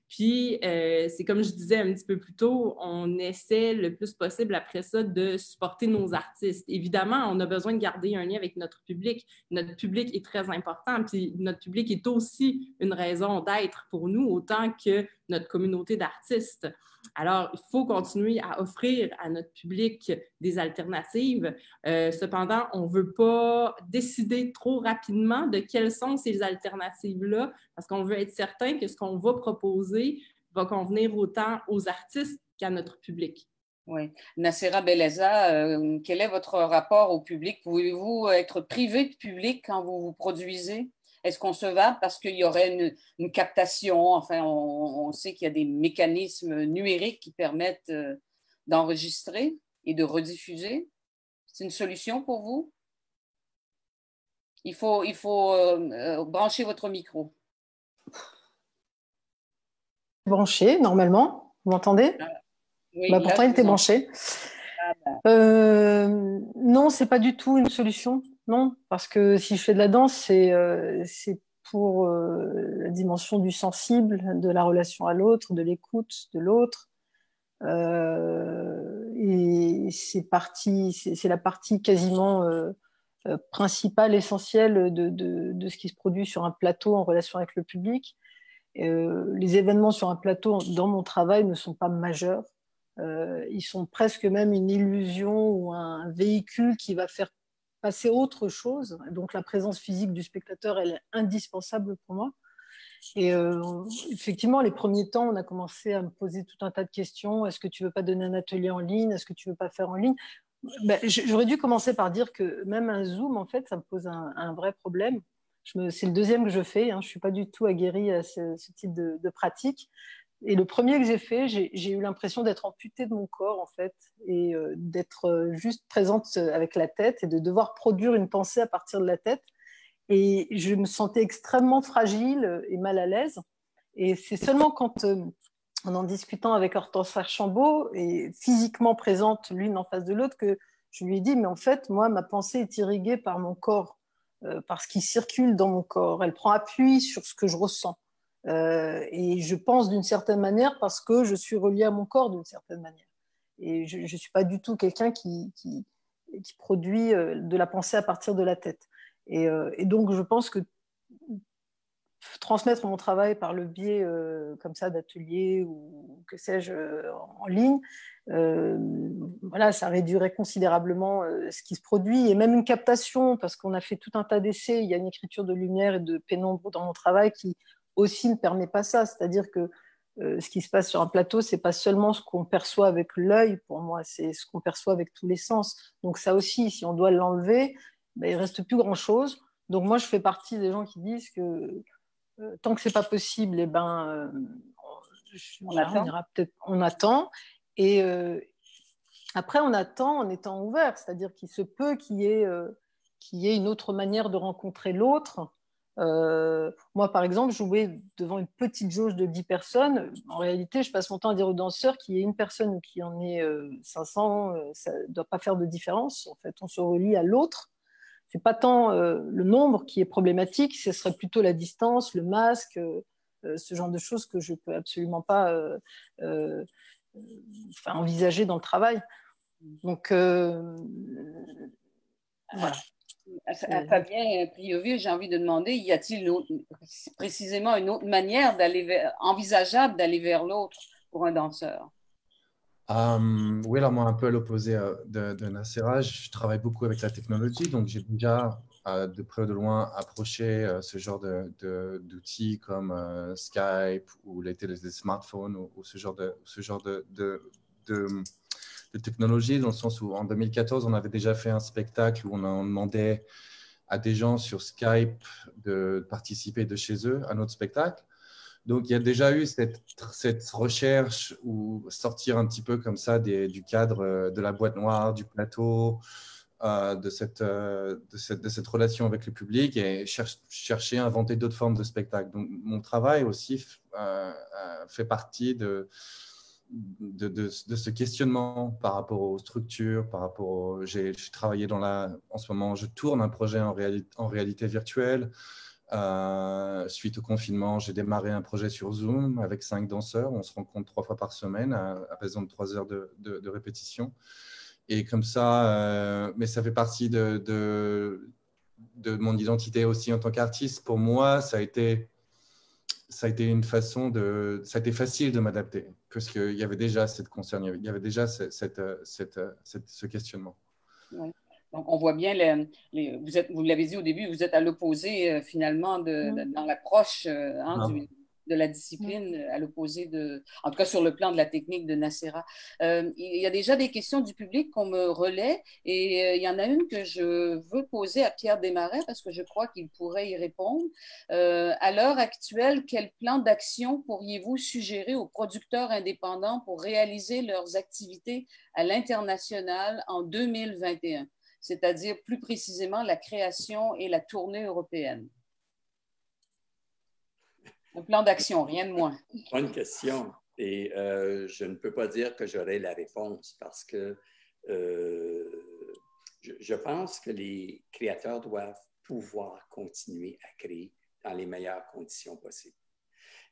Puis, c'est comme je disais un petit peu plus tôt, on essaie le plus possible après ça de supporter nos artistes. Évidemment, on a besoin de garder un lien avec notre public. Notre public est très important, puis notre public est aussi une raison d'être pour nous, autant que notre communauté d'artistes. Alors, il faut continuer à offrir à notre public des alternatives. Cependant, on ne veut pas décider trop rapidement de quelles sont ces alternatives-là, parce qu'on veut être certain que ce qu'on va proposer va convenir autant aux artistes qu'à notre public. Oui. Nacera Belleza, quel est votre rapport au public? Pouvez-vous être privé de public quand vous vous produisez? Est-ce concevable parce qu'il y aurait une captation? Enfin, on sait qu'il y a des mécanismes numériques qui permettent d'enregistrer et de rediffuser. C'est une solution pour vous? Il faut brancher votre micro. Branché, normalement. Vous m'entendez? Oui, pourtant, il était branché. Non, ce n'est pas du tout une solution. Non, parce que si je fais de la danse, c'est pour la dimension du sensible, de la relation à l'autre, de l'écoute de l'autre. Et c'est la partie quasiment principale, essentielle de ce qui se produit sur un plateau en relation avec le public. Les événements sur un plateau dans mon travail ne sont pas majeurs. Ils sont presque même une illusion ou un véhicule qui va faire passer autre chose. Donc la présence physique du spectateur, elle est indispensable pour moi. Et effectivement, les premiers temps, on a commencé à me poser tout un tas de questions. Est-ce que tu veux pas donner un atelier en ligne? Est-ce que tu veux pas faire en ligne? Ben, j'aurais dû commencer par dire que même un Zoom, en fait, ça me pose un vrai problème. C'est le deuxième que je fais. Hein. Je ne suis pas du tout aguerrie à ce type de pratique. Et le premier que j'ai fait, j'ai eu l'impression d'être amputée de mon corps, en fait, et d'être juste présente avec la tête et de devoir produire une pensée à partir de la tête. Et je me sentais extrêmement fragile et mal à l'aise. Et c'est seulement quand, en discutant avec Hortense Archambault, et physiquement présente l'une en face de l'autre, que je lui ai dit, mais en fait, moi, ma pensée est irriguée par mon corps, par ce qui circule dans mon corps. Elle prend appui sur ce que je ressens. Et je pense d'une certaine manière parce que je suis reliée à mon corps d'une certaine manière. Et je ne suis pas du tout quelqu'un qui produit de la pensée à partir de la tête. Et donc, je pense que transmettre mon travail par le biais comme ça d'ateliers ou que sais-je en ligne, voilà, ça réduirait considérablement ce qui se produit et même une captation parce qu'on a fait tout un tas d'essais. Il y a une écriture de lumière et de pénombre dans mon travail qui aussi ne permet pas ça. C'est-à-dire que ce qui se passe sur un plateau, c'est pas seulement ce qu'on perçoit avec l'œil pour moi, c'est ce qu'on perçoit avec tous les sens. Donc ça aussi, si on doit l'enlever, ben, il reste plus grand-chose. Donc moi, je fais partie des gens qui disent que tant que c'est pas possible, eh ben, on ira peut-être, on attend. Et après, on attend en étant ouvert, c'est-à-dire qu'il se peut qu'il y ait une autre manière de rencontrer l'autre. Moi, par exemple, jouer devant une petite jauge de 10 personnes, en réalité, je passe mon temps à dire aux danseurs qu'il y ait une personne ou qu'il y en ait 500, ça ne doit pas faire de différence. En fait, on se relie à l'autre. C'est pas tant le nombre qui est problématique, ce serait plutôt la distance, le masque, ce genre de choses que je peux absolument pas envisager dans le travail. Donc voilà. À Fabien Prieuville, j'ai envie de demander, y a-t-il précisément une autre manière envisageable d'aller vers l'autre pour un danseur? Oui, alors moi, un peu à l'opposé de Nacera, je travaille beaucoup avec la technologie, donc j'ai déjà de près ou de loin approché ce genre d'outils comme Skype ou les smartphones ou ce genre de technologie, dans le sens où en 2014, on avait déjà fait un spectacle où on demandait à des gens sur Skype de participer de chez eux à notre spectacle. Donc, il y a déjà eu cette recherche ou sortir un petit peu comme ça du cadre de la boîte noire, du plateau, de cette relation avec le public et chercher à inventer d'autres formes de spectacle. Donc, mon travail aussi fait partie de ce questionnement par rapport aux structures, par rapport j'ai travaillé en ce moment, je tourne un projet en réalité virtuelle. Suite au confinement, j'ai démarré un projet sur Zoom avec 5 danseurs. On se rencontre 3 fois par semaine à raison de 3 heures de répétition. Et comme ça, mais ça fait partie de mon identité aussi en tant qu'artiste. Pour moi, ça a été une façon ça a été facile de m'adapter parce qu'il y avait déjà cette concern, il y avait déjà ce questionnement. Ouais. Donc, on voit bien, vous l'avez dit au début, vous êtes à l'opposé finalement dans l'approche de la discipline, à l'opposé en tout cas sur le plan de la technique de Nacera. Il y a déjà des questions du public qu'on me relaie et il y en a une que je veux poser à Pierre Desmarais parce que je crois qu'il pourrait y répondre. À l'heure actuelle, quel plan d'action pourriez-vous suggérer aux producteurs indépendants pour réaliser leurs activités à l'international en 2021? C'est-à-dire plus précisément la création et la tournée européenne? Un plan d'action, rien de moins. Bonne question. Et je ne peux pas dire que j'aurai la réponse parce que je pense que les créateurs doivent pouvoir continuer à créer dans les meilleures conditions possibles.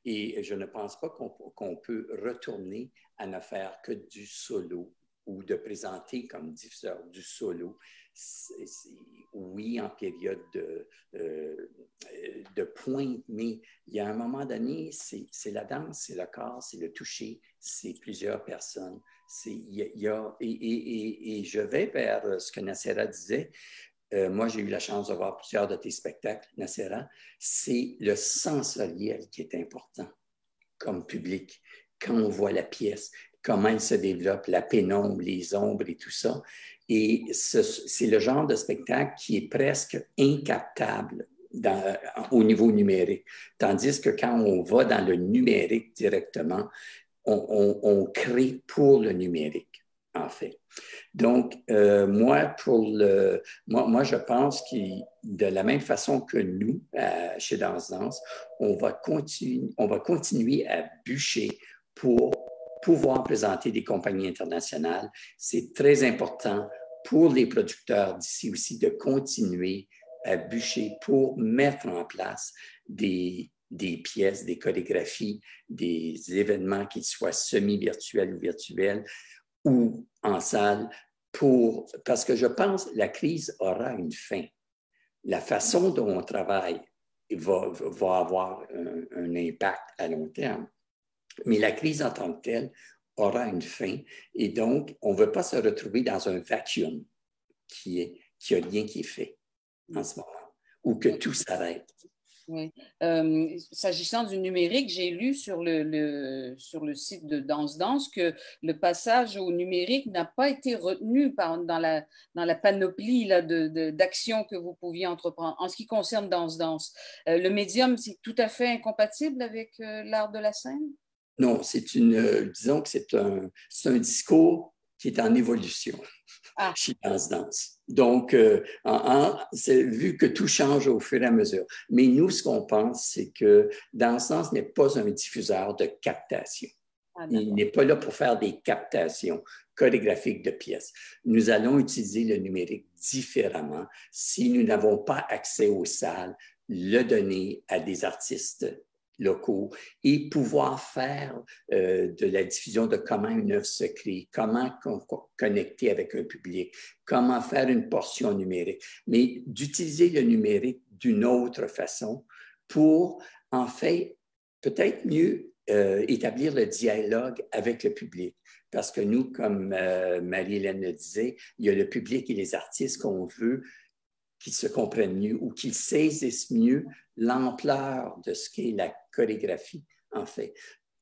Et je ne pense pas qu'on peut retourner à ne faire que du solo ou de présenter comme diffuseur du solo. Oui, en période de pointe, mais il y a un moment donné, c'est la danse, c'est le corps, c'est le toucher, c'est plusieurs personnes. Et je vais vers ce que Nacera disait. Moi, j'ai eu la chance de voir plusieurs de tes spectacles, Nacera. C'est le sensoriel qui est important comme public. Quand on voit la pièce, comment elle se développe, la pénombre, les ombres et tout ça. Et c'est le genre de spectacle qui est presque incaptable au niveau numérique. Tandis que quand on va dans le numérique directement, on crée pour le numérique, en fait. Donc, moi, je pense que de la même façon que nous, chez Danse Danse, on va continuer à bûcher pour pouvoir présenter des compagnies internationales. C'est très important pour les producteurs d'ici aussi de continuer à bûcher pour mettre en place des pièces, des chorégraphies, des événements, qu'ils soient semi-virtuels ou virtuels, ou en salle, parce que je pense que la crise aura une fin. La façon dont on travaille va avoir un impact à long terme. Mais la crise en tant que telle aura une fin. Et donc, on ne veut pas se retrouver dans un vacuum qui a rien qui est fait en ce moment, ou que tout s'arrête. Oui. S'agissant du numérique, j'ai lu sur le site de Danse Danse que le passage au numérique n'a pas été retenu dans la panoplie d'actions que vous pouviez entreprendre. En ce qui concerne Danse Danse, le médium, c'est tout à fait incompatible avec l'art de la scène? Non, disons que c'est un discours qui est en évolution chez Danse Danse. Donc, c'est vu que tout change au fur et à mesure. Mais nous, ce qu'on pense, c'est que Danse Danse n'est pas un diffuseur de captation. Il n'est pas là pour faire des captations chorégraphiques de pièces. Nous allons utiliser le numérique différemment. Si nous n'avons pas accès aux salles, le donner à des artistes locaux et pouvoir faire de la diffusion de comment une œuvre se crée, comment connecter avec un public, comment faire une portion numérique, mais d'utiliser le numérique d'une autre façon pour, en fait, peut-être mieux établir le dialogue avec le public. Parce que nous, comme Marie-Hélène le disait, il y a le public et les artistes qu'on veut qu'ils se comprennent mieux ou qu'ils saisissent mieux l'ampleur de ce qu'est la chorégraphie, en fait.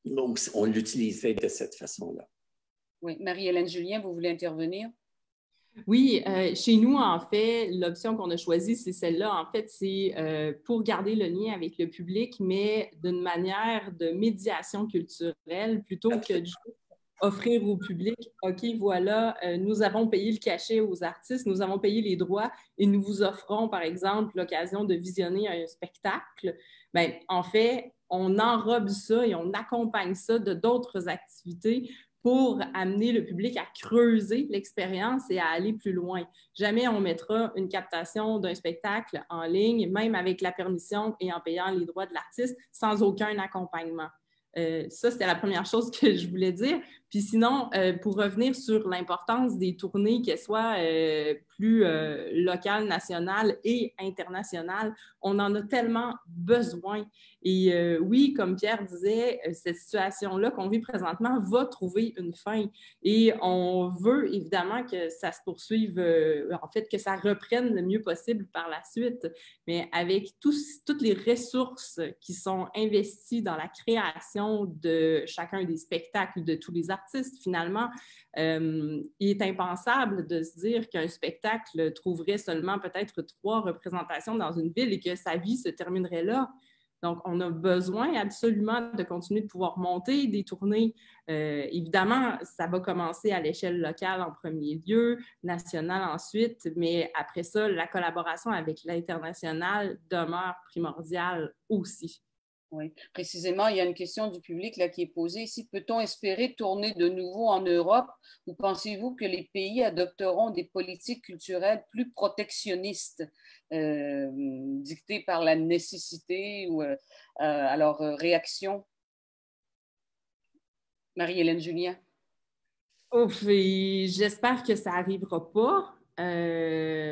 Donc, on l'utiliserait de cette façon-là. Oui. Marie-Hélène Julien, vous voulez intervenir? Oui, chez nous, en fait, l'option qu'on a choisie, c'est celle-là. En fait, c'est pour garder le lien avec le public, mais d'une manière de médiation culturelle plutôt que de offrir au public, OK, voilà, nous avons payé le cachet aux artistes, nous avons payé les droits et nous vous offrons, par exemple, l'occasion de visionner un spectacle. Bien, en fait, on enrobe ça et on accompagne ça de d'autres activités pour amener le public à creuser l'expérience et à aller plus loin. Jamais on mettra une captation d'un spectacle en ligne, même avec la permission et en payant les droits de l'artiste, sans aucun accompagnement. Ça, c'était la première chose que je voulais dire. Puis sinon, pour revenir sur l'importance des tournées, qu'elles soient plus locales, nationales et internationales, on en a tellement besoin. Et oui, comme Pierre disait, cette situation-là qu'on vit présentement va trouver une fin. Et on veut évidemment que ça se poursuive, en fait, que ça reprenne le mieux possible par la suite. Mais avec toutes les ressources qui sont investies dans la création de chacun des spectacles de tous les artistes, finalement, il est impensable de se dire qu'un spectacle trouverait seulement peut-être 3 représentations dans une ville et que sa vie se terminerait là. Donc, on a besoin absolument de continuer de pouvoir monter des tournées. Évidemment, ça va commencer à l'échelle locale en premier lieu, nationale ensuite, mais après ça, la collaboration avec l'international demeure primordiale aussi. Oui, précisément, il y a une question du public là, qui est posée ici. Peut-on espérer tourner de nouveau en Europe ou pensez-vous que les pays adopteront des politiques culturelles plus protectionnistes, dictées par la nécessité ou alors réaction? Marie-Hélène Julien. Ouf, et j'espère que ça n'arrivera pas.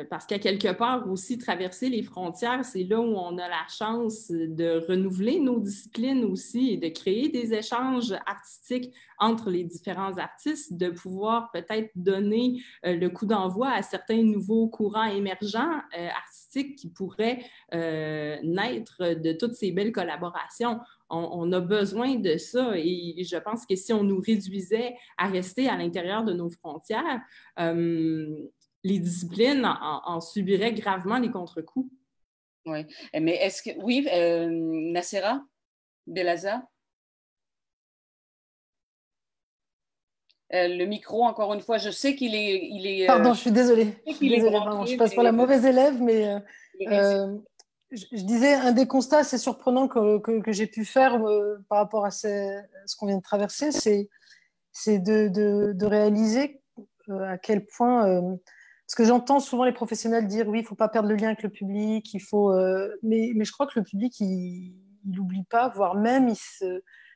Parce qu'à quelque part aussi, traverser les frontières, c'est là où on a la chance de renouveler nos disciplines aussi et de créer des échanges artistiques entre les différents artistes, de pouvoir peut-être donner le coup d'envoi à certains nouveaux courants émergents artistiques qui pourraient naître de toutes ces belles collaborations. On a besoin de ça et je pense que si on nous réduisait à rester à l'intérieur de nos frontières, les disciplines en subiraient gravement les contre-coups. Oui, mais est-ce que... Oui, Nacera Belaza? Le micro, encore une fois, je sais qu'il est... Pardon, je suis désolée. Je ne passe pour la mauvaise élève, mais je disais, un des constats assez surprenants que j'ai pu faire par rapport à ce qu'on vient de traverser, c'est de réaliser à quel point... parce que j'entends souvent les professionnels dire oui, il ne faut pas perdre le lien avec le public, mais je crois que le public, il n'oublie pas, voire même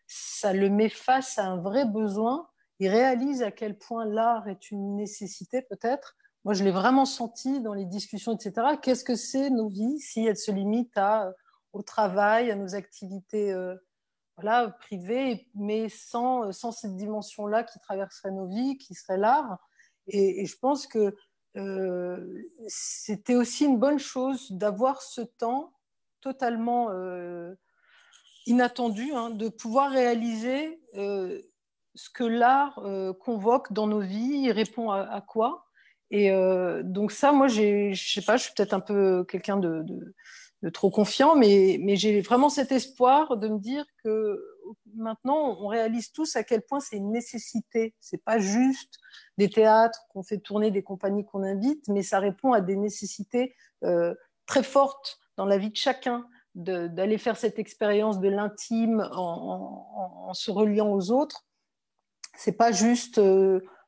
ça le met face à un vrai besoin. Il réalise à quel point l'art est une nécessité peut-être. Moi, je l'ai vraiment senti dans les discussions, etc. Qu'est-ce que c'est nos vies si elles se limitent au travail, à nos activités voilà, privées, mais sans cette dimension-là qui traverserait nos vies, qui serait l'art. Et je pense que c'était aussi une bonne chose d'avoir ce temps totalement inattendu, hein, de pouvoir réaliser ce que l'art convoque dans nos vies, il répond à quoi. Et donc ça, moi, je sais pas, je suis peut-être un peu quelqu'un de trop confiant, mais j'ai vraiment cet espoir de me dire que maintenant, on réalise tous à quel point c'est une nécessité. C'est pas juste des théâtres qu'on fait tourner, des compagnies qu'on invite, mais ça répond à des nécessités très fortes dans la vie de chacun, d'aller faire cette expérience de l'intime en se reliant aux autres. C'est pas juste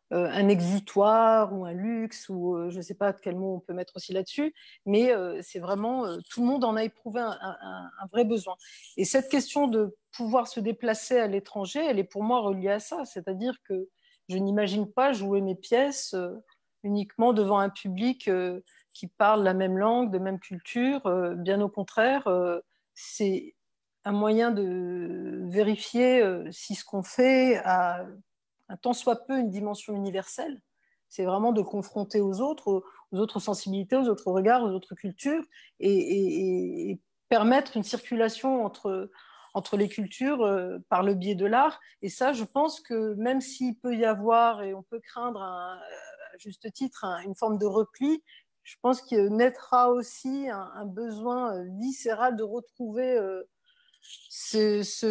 un exutoire ou un luxe ou je ne sais pas quel mot on peut mettre aussi là-dessus, mais c'est vraiment tout le monde en a éprouvé un vrai besoin. Et cette question de pouvoir se déplacer à l'étranger, elle est pour moi reliée à ça, c'est-à-dire que je n'imagine pas jouer mes pièces uniquement devant un public qui parle la même langue, de même culture. Bien au contraire, c'est un moyen de vérifier si ce qu'on fait a un tant soit peu une dimension universelle. C'est vraiment de confronter aux autres sensibilités, aux autres regards, aux autres cultures et permettre une circulation entre les cultures par le biais de l'art. Et ça, je pense que même s'il peut y avoir, et on peut craindre à juste titre, une forme de repli, je pense qu'il naîtra aussi un besoin viscéral de retrouver cette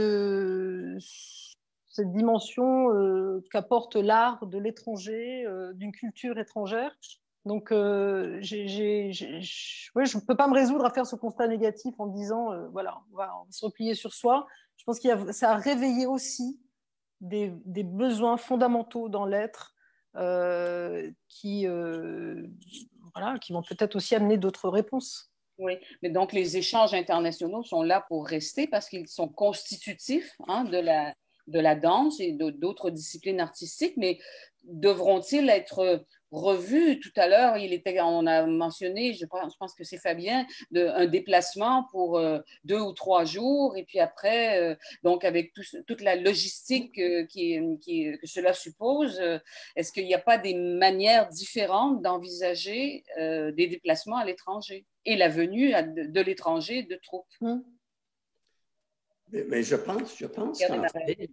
dimension qu'apporte l'art de l'étranger, d'une culture étrangère. Donc, je ne peux pas me résoudre à faire ce constat négatif en disant, voilà, on va se replier sur soi. Je pense que ça a réveillé aussi des besoins fondamentaux dans l'être qui vont peut-être aussi amener d'autres réponses. Oui, mais donc les échanges internationaux sont là pour rester parce qu'ils sont constitutifs de la danse et d'autres disciplines artistiques, mais devront-ils être revus? Tout à l'heure, on a mentionné, je pense que c'est Fabien, un déplacement pour 2 ou 3 jours, et puis après, donc avec toute la logistique que cela suppose, est-ce qu'il n'y a pas des manières différentes d'envisager des déplacements à l'étranger et la venue de l'étranger de troupes? Mais je pense qu'en fait,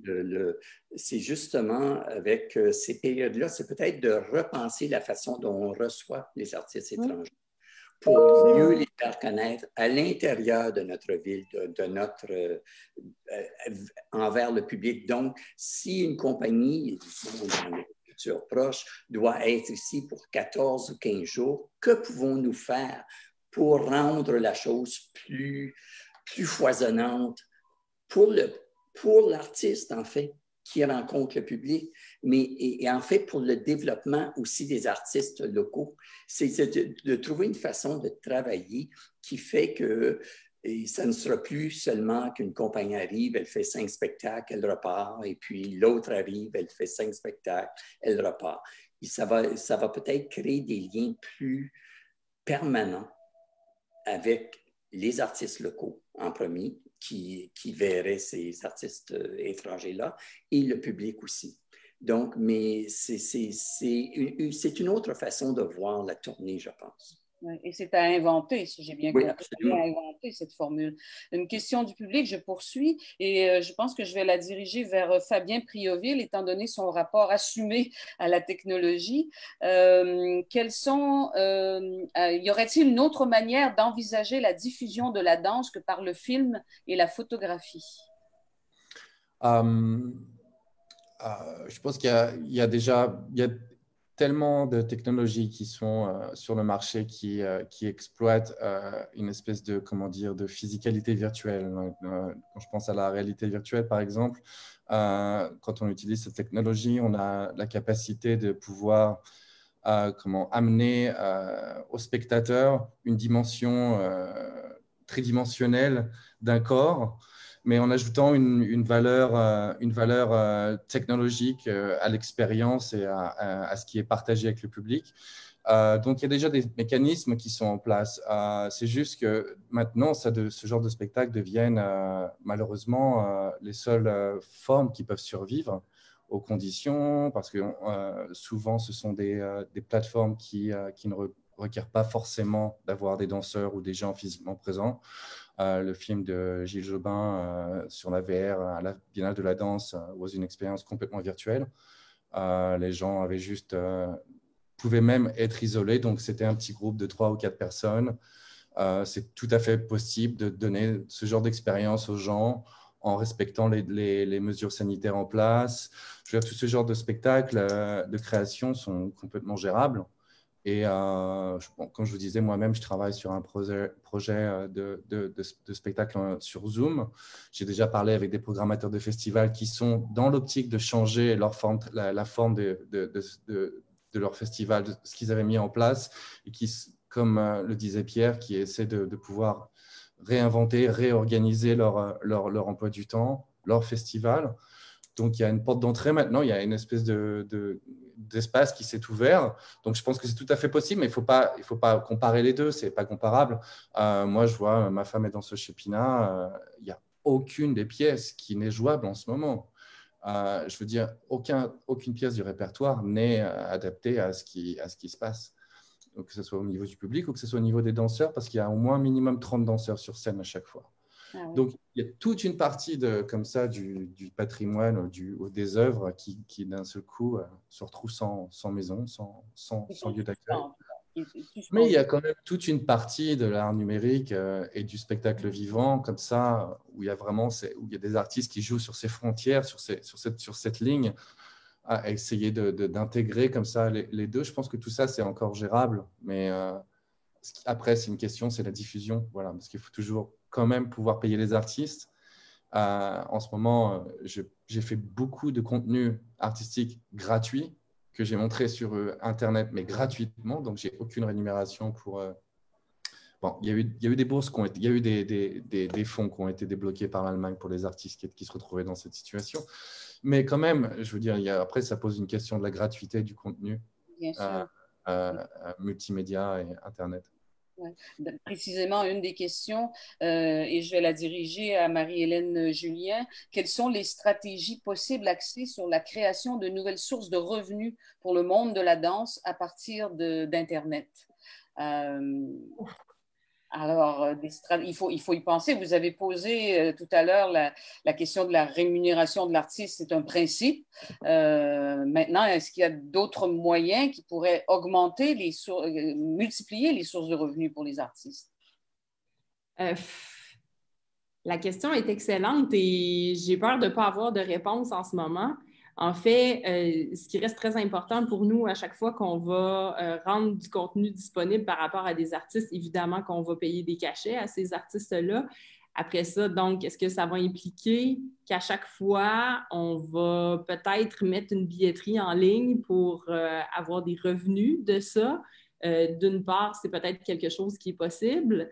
c'est justement avec ces périodes-là, c'est peut-être de repenser la façon dont on reçoit les artistes étrangers pour mieux les faire connaître à l'intérieur de notre ville, envers le public. Donc, si une compagnie, dans notre culture proche, doit être ici pour 14 ou 15 jours, que pouvons-nous faire pour rendre la chose plus foisonnante, pour l'artiste, en fait, qui rencontre le public, mais et en fait pour le développement aussi des artistes locaux. C'est de trouver une façon de travailler qui fait que et ça ne sera plus seulement qu'une compagnie arrive, elle fait 5 spectacles, elle repart, et puis l'autre arrive, elle fait 5 spectacles, elle repart. Et ça va peut-être créer des liens plus permanents avec les artistes locaux en premier, qui verraient ces artistes étrangers-là, et le public aussi. Donc, mais c'est une autre façon de voir la tournée, je pense. Et c'est à inventer, si j'ai bien compris. Absolument. À inventer cette formule. Une question du public, je poursuis, et je pense que je vais la diriger vers Fabien Prioville, étant donné son rapport assumé à la technologie. Y aurait-il une autre manière d'envisager la diffusion de la danse que par le film et la photographie? Je pense qu'il y a déjà tellement de technologies qui sont sur le marché qui exploitent une espèce de, comment dire, de physicalité virtuelle. Quand je pense à la réalité virtuelle, par exemple, quand on utilise cette technologie, on a la capacité de pouvoir amener au spectateur une dimension tridimensionnelle d'un corps, mais en ajoutant une valeur technologique à l'expérience et à ce qui est partagé avec le public. Donc, il y a déjà des mécanismes qui sont en place. C'est juste que maintenant, ce genre de spectacles deviennent malheureusement les seules formes qui peuvent survivre aux conditions, parce que souvent, ce sont des plateformes qui ne requièrent pas forcément d'avoir des danseurs ou des gens physiquement présents. Le film de Gilles Jobin sur la VR à la Biennale de la danse was une expérience complètement virtuelle. Les gens pouvaient même être isolés, donc c'était un petit groupe de 3 ou 4 personnes. C'est tout à fait possible de donner ce genre d'expérience aux gens en respectant les mesures sanitaires en place. Je veux dire, tout ce genre de spectacles de création sont complètement gérables. Et comme je vous disais, moi-même, je travaille sur un projet de spectacle sur Zoom. J'ai déjà parlé avec des programmateurs de festivals qui sont dans l'optique de changer la forme de leur festival, de ce qu'ils avaient mis en place, et qui, comme le disait Pierre, qui essaient de pouvoir réinventer, réorganiser leur emploi du temps, leur festival. Donc, il y a une porte d'entrée maintenant, il y a une espèce d'espace qui s'est ouvert. Donc, je pense que c'est tout à fait possible, mais il faut pas comparer les deux, ce n'est pas comparable. Moi, je vois, ma femme est danseuse chez Pina, il n'y a aucune des pièces qui n'est jouable en ce moment. Je veux dire, aucune pièce du répertoire n'est adaptée à ce qui se passe. Donc, que ce soit au niveau du public ou que ce soit au niveau des danseurs, parce qu'il y a au moins minimum 30 danseurs sur scène à chaque fois. Ah oui. Donc, il y a toute une partie comme ça du patrimoine ou des œuvres qui d'un seul coup, se retrouvent sans maison, sans lieu d'accueil. Mais il y a quand même toute une partie de l'art numérique et du spectacle vivant, comme ça, où il y a vraiment où il y a des artistes qui jouent sur ces frontières, sur cette ligne, à essayer d'intégrer comme ça les deux. Je pense que tout ça, c'est encore gérable, mais après, c'est une question, c'est la diffusion. Voilà, parce qu'il faut toujours quand même pouvoir payer les artistes. En ce moment, j'ai fait beaucoup de contenu artistique gratuit que j'ai montré sur Internet, mais gratuitement. Donc, j'ai aucune rémunération pour… Bon, il y a eu des bourses, il y a eu des fonds qui ont été débloqués par l'Allemagne pour les artistes qui se retrouvaient dans cette situation. Mais quand même, je veux dire, après, ça pose une question de la gratuité du contenu multimédia et Internet. Ouais. Précisément, une des questions, et je vais la diriger à Marie-Hélène Julien, quelles sont les stratégies possibles axées sur la création de nouvelles sources de revenus pour le monde de la danse à partir d'Internet? Alors, il faut y penser. Vous avez posé tout à l'heure la question de la rémunération de l'artiste, c'est un principe. Maintenant, est-ce qu'il y a d'autres moyens qui pourraient augmenter multiplier les sources de revenus pour les artistes? La question est excellente et j'ai peur de ne pas avoir de réponse en ce moment. En fait, ce qui reste très important pour nous à chaque fois qu'on va rendre du contenu disponible par rapport à des artistes, évidemment qu'on va payer des cachets à ces artistes-là. Après ça, donc, est-ce que ça va impliquer qu'à chaque fois, on va peut-être mettre une billetterie en ligne pour avoir des revenus de ça? D'une part, c'est peut-être quelque chose qui est possible.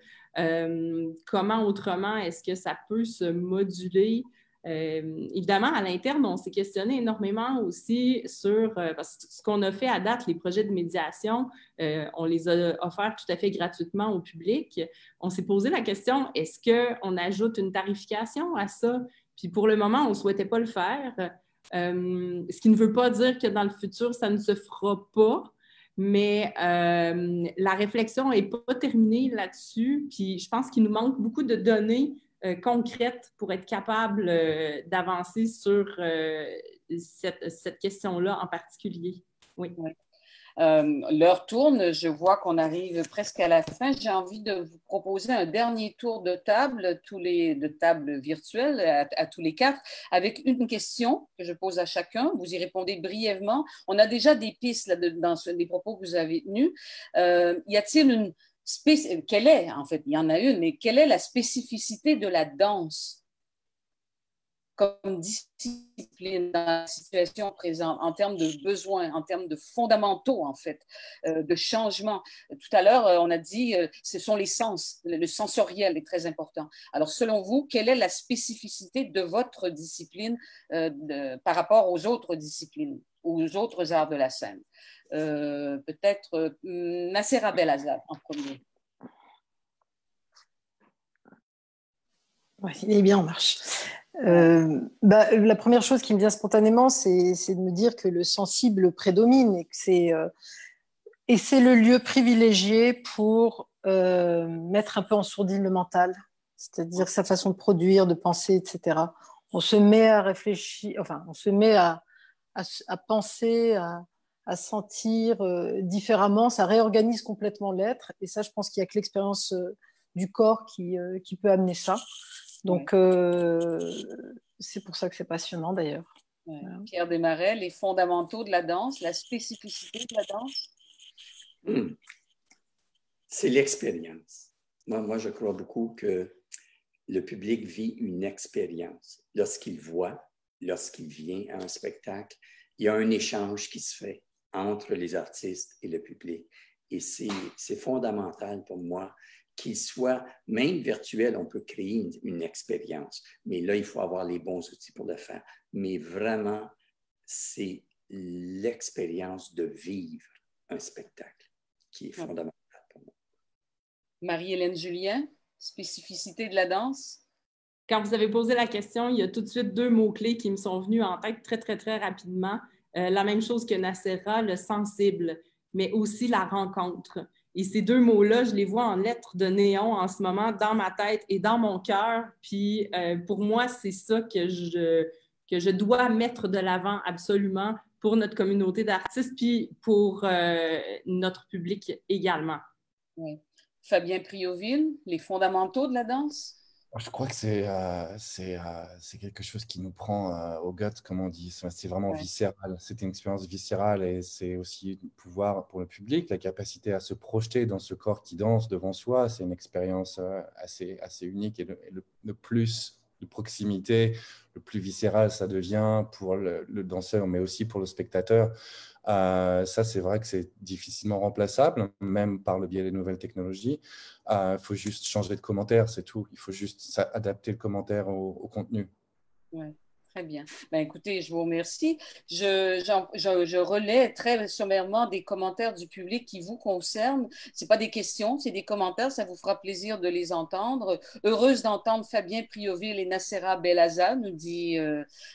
Comment autrement est-ce que ça peut se moduler? Évidemment, à l'interne, on s'est questionné énormément aussi sur parce que ce qu'on a fait à date, les projets de médiation, on les a offerts tout à fait gratuitement au public. On s'est posé la question, est-ce qu'on ajoute une tarification à ça? Puis pour le moment, on ne souhaitait pas le faire. Ce qui ne veut pas dire que dans le futur, ça ne se fera pas. Mais la réflexion n'est pas terminée là-dessus. Puis je pense qu'il nous manque beaucoup de données concrètes pour être capable d'avancer sur cette question-là en particulier. Oui. Ouais. L'heure tourne, je vois qu'on arrive presque à la fin. J'ai envie de vous proposer un dernier tour de table, de table virtuelle à tous les quatre, avec une question que je pose à chacun. Vous y répondez brièvement. On a déjà des pistes là, dans les propos que vous avez tenus. Y a-t-il une quelle est, en fait, il y en a une, mais quelle est la spécificité de la danse comme discipline dans la situation présente, en termes de besoins, en termes de fondamentaux, en fait, de changements? Tout à l'heure, on a dit ce sont les sens, le sensoriel est très important. Alors, selon vous, quelle est la spécificité de votre discipline par rapport aux autres disciplines, aux autres arts de la scène? Peut-être Nassera Belazad en premier. Oui, eh bien, on marche. La première chose qui me vient spontanément, c'est de me dire que le sensible prédomine et c'est le lieu privilégié pour mettre un peu en sourdine le mental, c'est-à-dire sa façon de produire, de penser, etc. On se met à réfléchir, enfin, on se met à penser, à sentir différemment, ça réorganise complètement l'être, et ça, je pense qu'il n'y a que l'expérience du corps qui peut amener ça. Donc, c'est pour ça que c'est passionnant d'ailleurs. Ouais. Pierre Desmarais, les fondamentaux de la danse, la spécificité de la danse? C'est l'expérience. Moi, je crois beaucoup que le public vit une expérience. Lorsqu'il voit, lorsqu'il vient à un spectacle, il y a un échange qui se fait entre les artistes et le public. Et c'est fondamental pour moi qu'il soit, même virtuel, on peut créer une expérience. Mais là, il faut avoir les bons outils pour le faire. Mais vraiment, c'est l'expérience de vivre un spectacle qui est fondamentale pour moi. Marie-Hélène Julien, spécificité de la danse? Quand vous avez posé la question, il y a tout de suite deux mots-clés qui me sont venus en tête très, très, très rapidement. La même chose que Nassera, le sensible, mais aussi la rencontre. Et ces deux mots-là, je les vois en lettres de néon en ce moment dans ma tête et dans mon cœur. Puis pour moi, c'est ça que je dois mettre de l'avant absolument pour notre communauté d'artistes puis pour notre public également. Oui. Fabien Prioville, les fondamentaux de la danse? Je crois que c'est quelque chose qui nous prend au gut, comme on dit. C'est vraiment viscéral. C'est une expérience viscérale et c'est aussi le pouvoir pour le public, la capacité à se projeter dans ce corps qui danse devant soi. C'est une expérience assez unique et le plus de proximité, le plus viscéral ça devient pour le danseur, mais aussi pour le spectateur. Ça, c'est vrai que c'est difficilement remplaçable, même par le biais des nouvelles technologies. Il faut juste changer de commentaire, c'est tout. Il faut juste adapter le commentaire au contenu. Ouais. Très bien. Ben, écoutez, je vous remercie. Je relais très sommairement des commentaires du public qui vous concernent. Ce n'est pas des questions, c'est des commentaires. Ça vous fera plaisir de les entendre. Heureuse d'entendre Fabien Prioville et Nassera Belazad, nous dit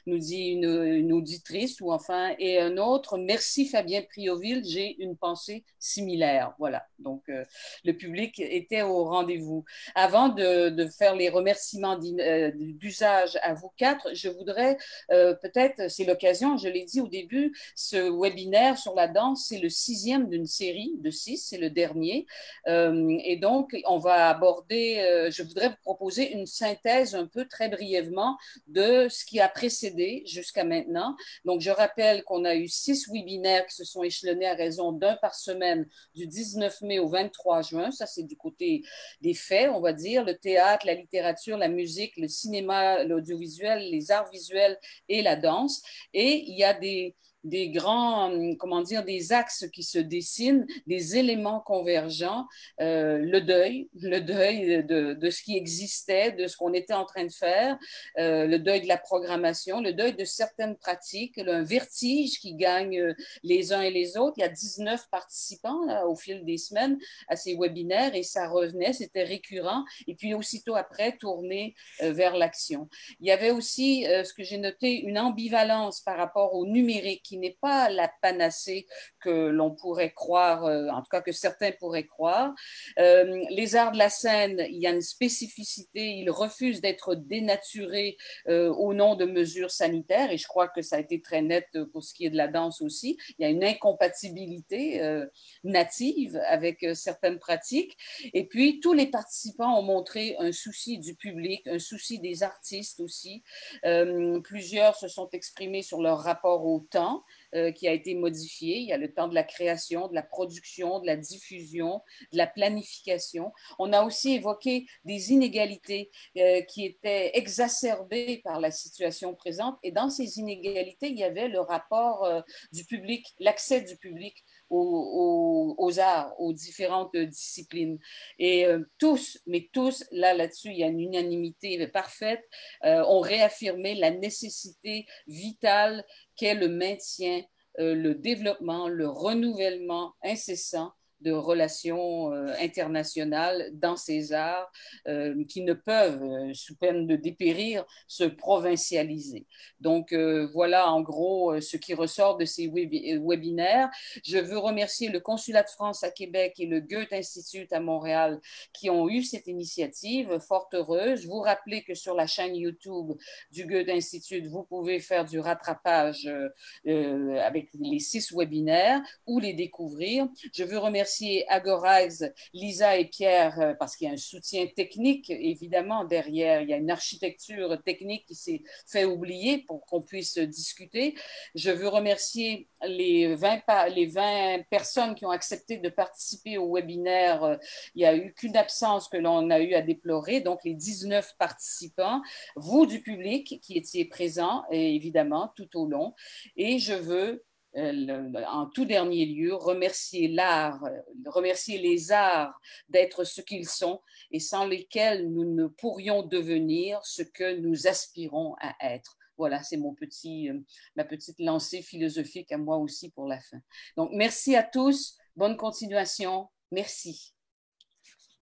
une auditrice ou enfin, et un autre. Merci Fabien Prioville, j'ai une pensée similaire. Voilà. Donc, le public était au rendez-vous. Avant de faire les remerciements d'usage à vous quatre, je voudrais voudrais peut-être, c'est l'occasion, je l'ai dit au début, ce webinaire sur la danse, c'est le 6e d'une série de 6, c'est le dernier. Et donc, on va aborder, je voudrais vous proposer une synthèse un peu très brièvement de ce qui a précédé jusqu'à maintenant. Donc, je rappelle qu'on a eu 6 webinaires qui se sont échelonnés à raison d'un par semaine du 19 mai au 23 juin. Ça, c'est du côté des faits, on va dire, le théâtre, la littérature, la musique, le cinéma, l'audiovisuel, les arts visuels et la danse. Et il y a des grands, comment dire, des axes qui se dessinent, des éléments convergents, le deuil de ce qui existait, de ce qu'on était en train de faire, le deuil de la programmation, le deuil de certaines pratiques, un vertige qui gagne les uns et les autres. Il y a 19 participants là, au fil des semaines à ces webinaires et ça revenait, c'était récurrent. Et puis aussitôt après, tourner vers l'action. Il y avait aussi, ce que j'ai noté, une ambivalence par rapport au numérique qui n'est pas la panacée que l'on pourrait croire, en tout cas que certains pourraient croire. Les arts de la scène, il y a une spécificité, ils refusent d'être dénaturés au nom de mesures sanitaires et je crois que ça a été très net pour ce qui est de la danse aussi. Il y a une incompatibilité native avec certaines pratiques et puis tous les participants ont montré un souci du public, un souci des artistes aussi. Plusieurs se sont exprimés sur leur rapport au temps qui a été modifié. Il y a le temps de la création, de la production, de la diffusion, de la planification. On a aussi évoqué des inégalités qui étaient exacerbées par la situation présente. Et dans ces inégalités, il y avait le rapport du public, l'accès du public aux arts, aux différentes disciplines. Et tous, mais tous, là-dessus, il y a une unanimité parfaite, ont réaffirmé la nécessité vitale qu'est le maintien, le développement, le renouvellement incessant de relations internationales dans ces arts qui ne peuvent, sous peine de dépérir, se provincialiser. Donc, voilà en gros ce qui ressort de ces webinaires. Je veux remercier le Consulat de France à Québec et le Goethe Institut à Montréal qui ont eu cette initiative fort heureuse. Vous rappelez que sur la chaîne YouTube du Goethe Institut, vous pouvez faire du rattrapage avec les 6 webinaires ou les découvrir. Je veux remercier Agorize, Lisa et Pierre, parce qu'il y a un soutien technique, évidemment, derrière. Il y a une architecture technique qui s'est fait oublier pour qu'on puisse discuter. Je veux remercier les 20 personnes qui ont accepté de participer au webinaire. Il n'y a eu qu'une absence que l'on a eu à déplorer, donc les 19 participants, vous du public qui étiez présents, évidemment, tout au long. Et je veux en tout dernier lieu, remercier l'art, remercier les arts d'être ce qu'ils sont et sans lesquels nous ne pourrions devenir ce que nous aspirons à être. Voilà, c'est ma petite lancée philosophique à moi aussi pour la fin. Donc, merci à tous, bonne continuation, merci.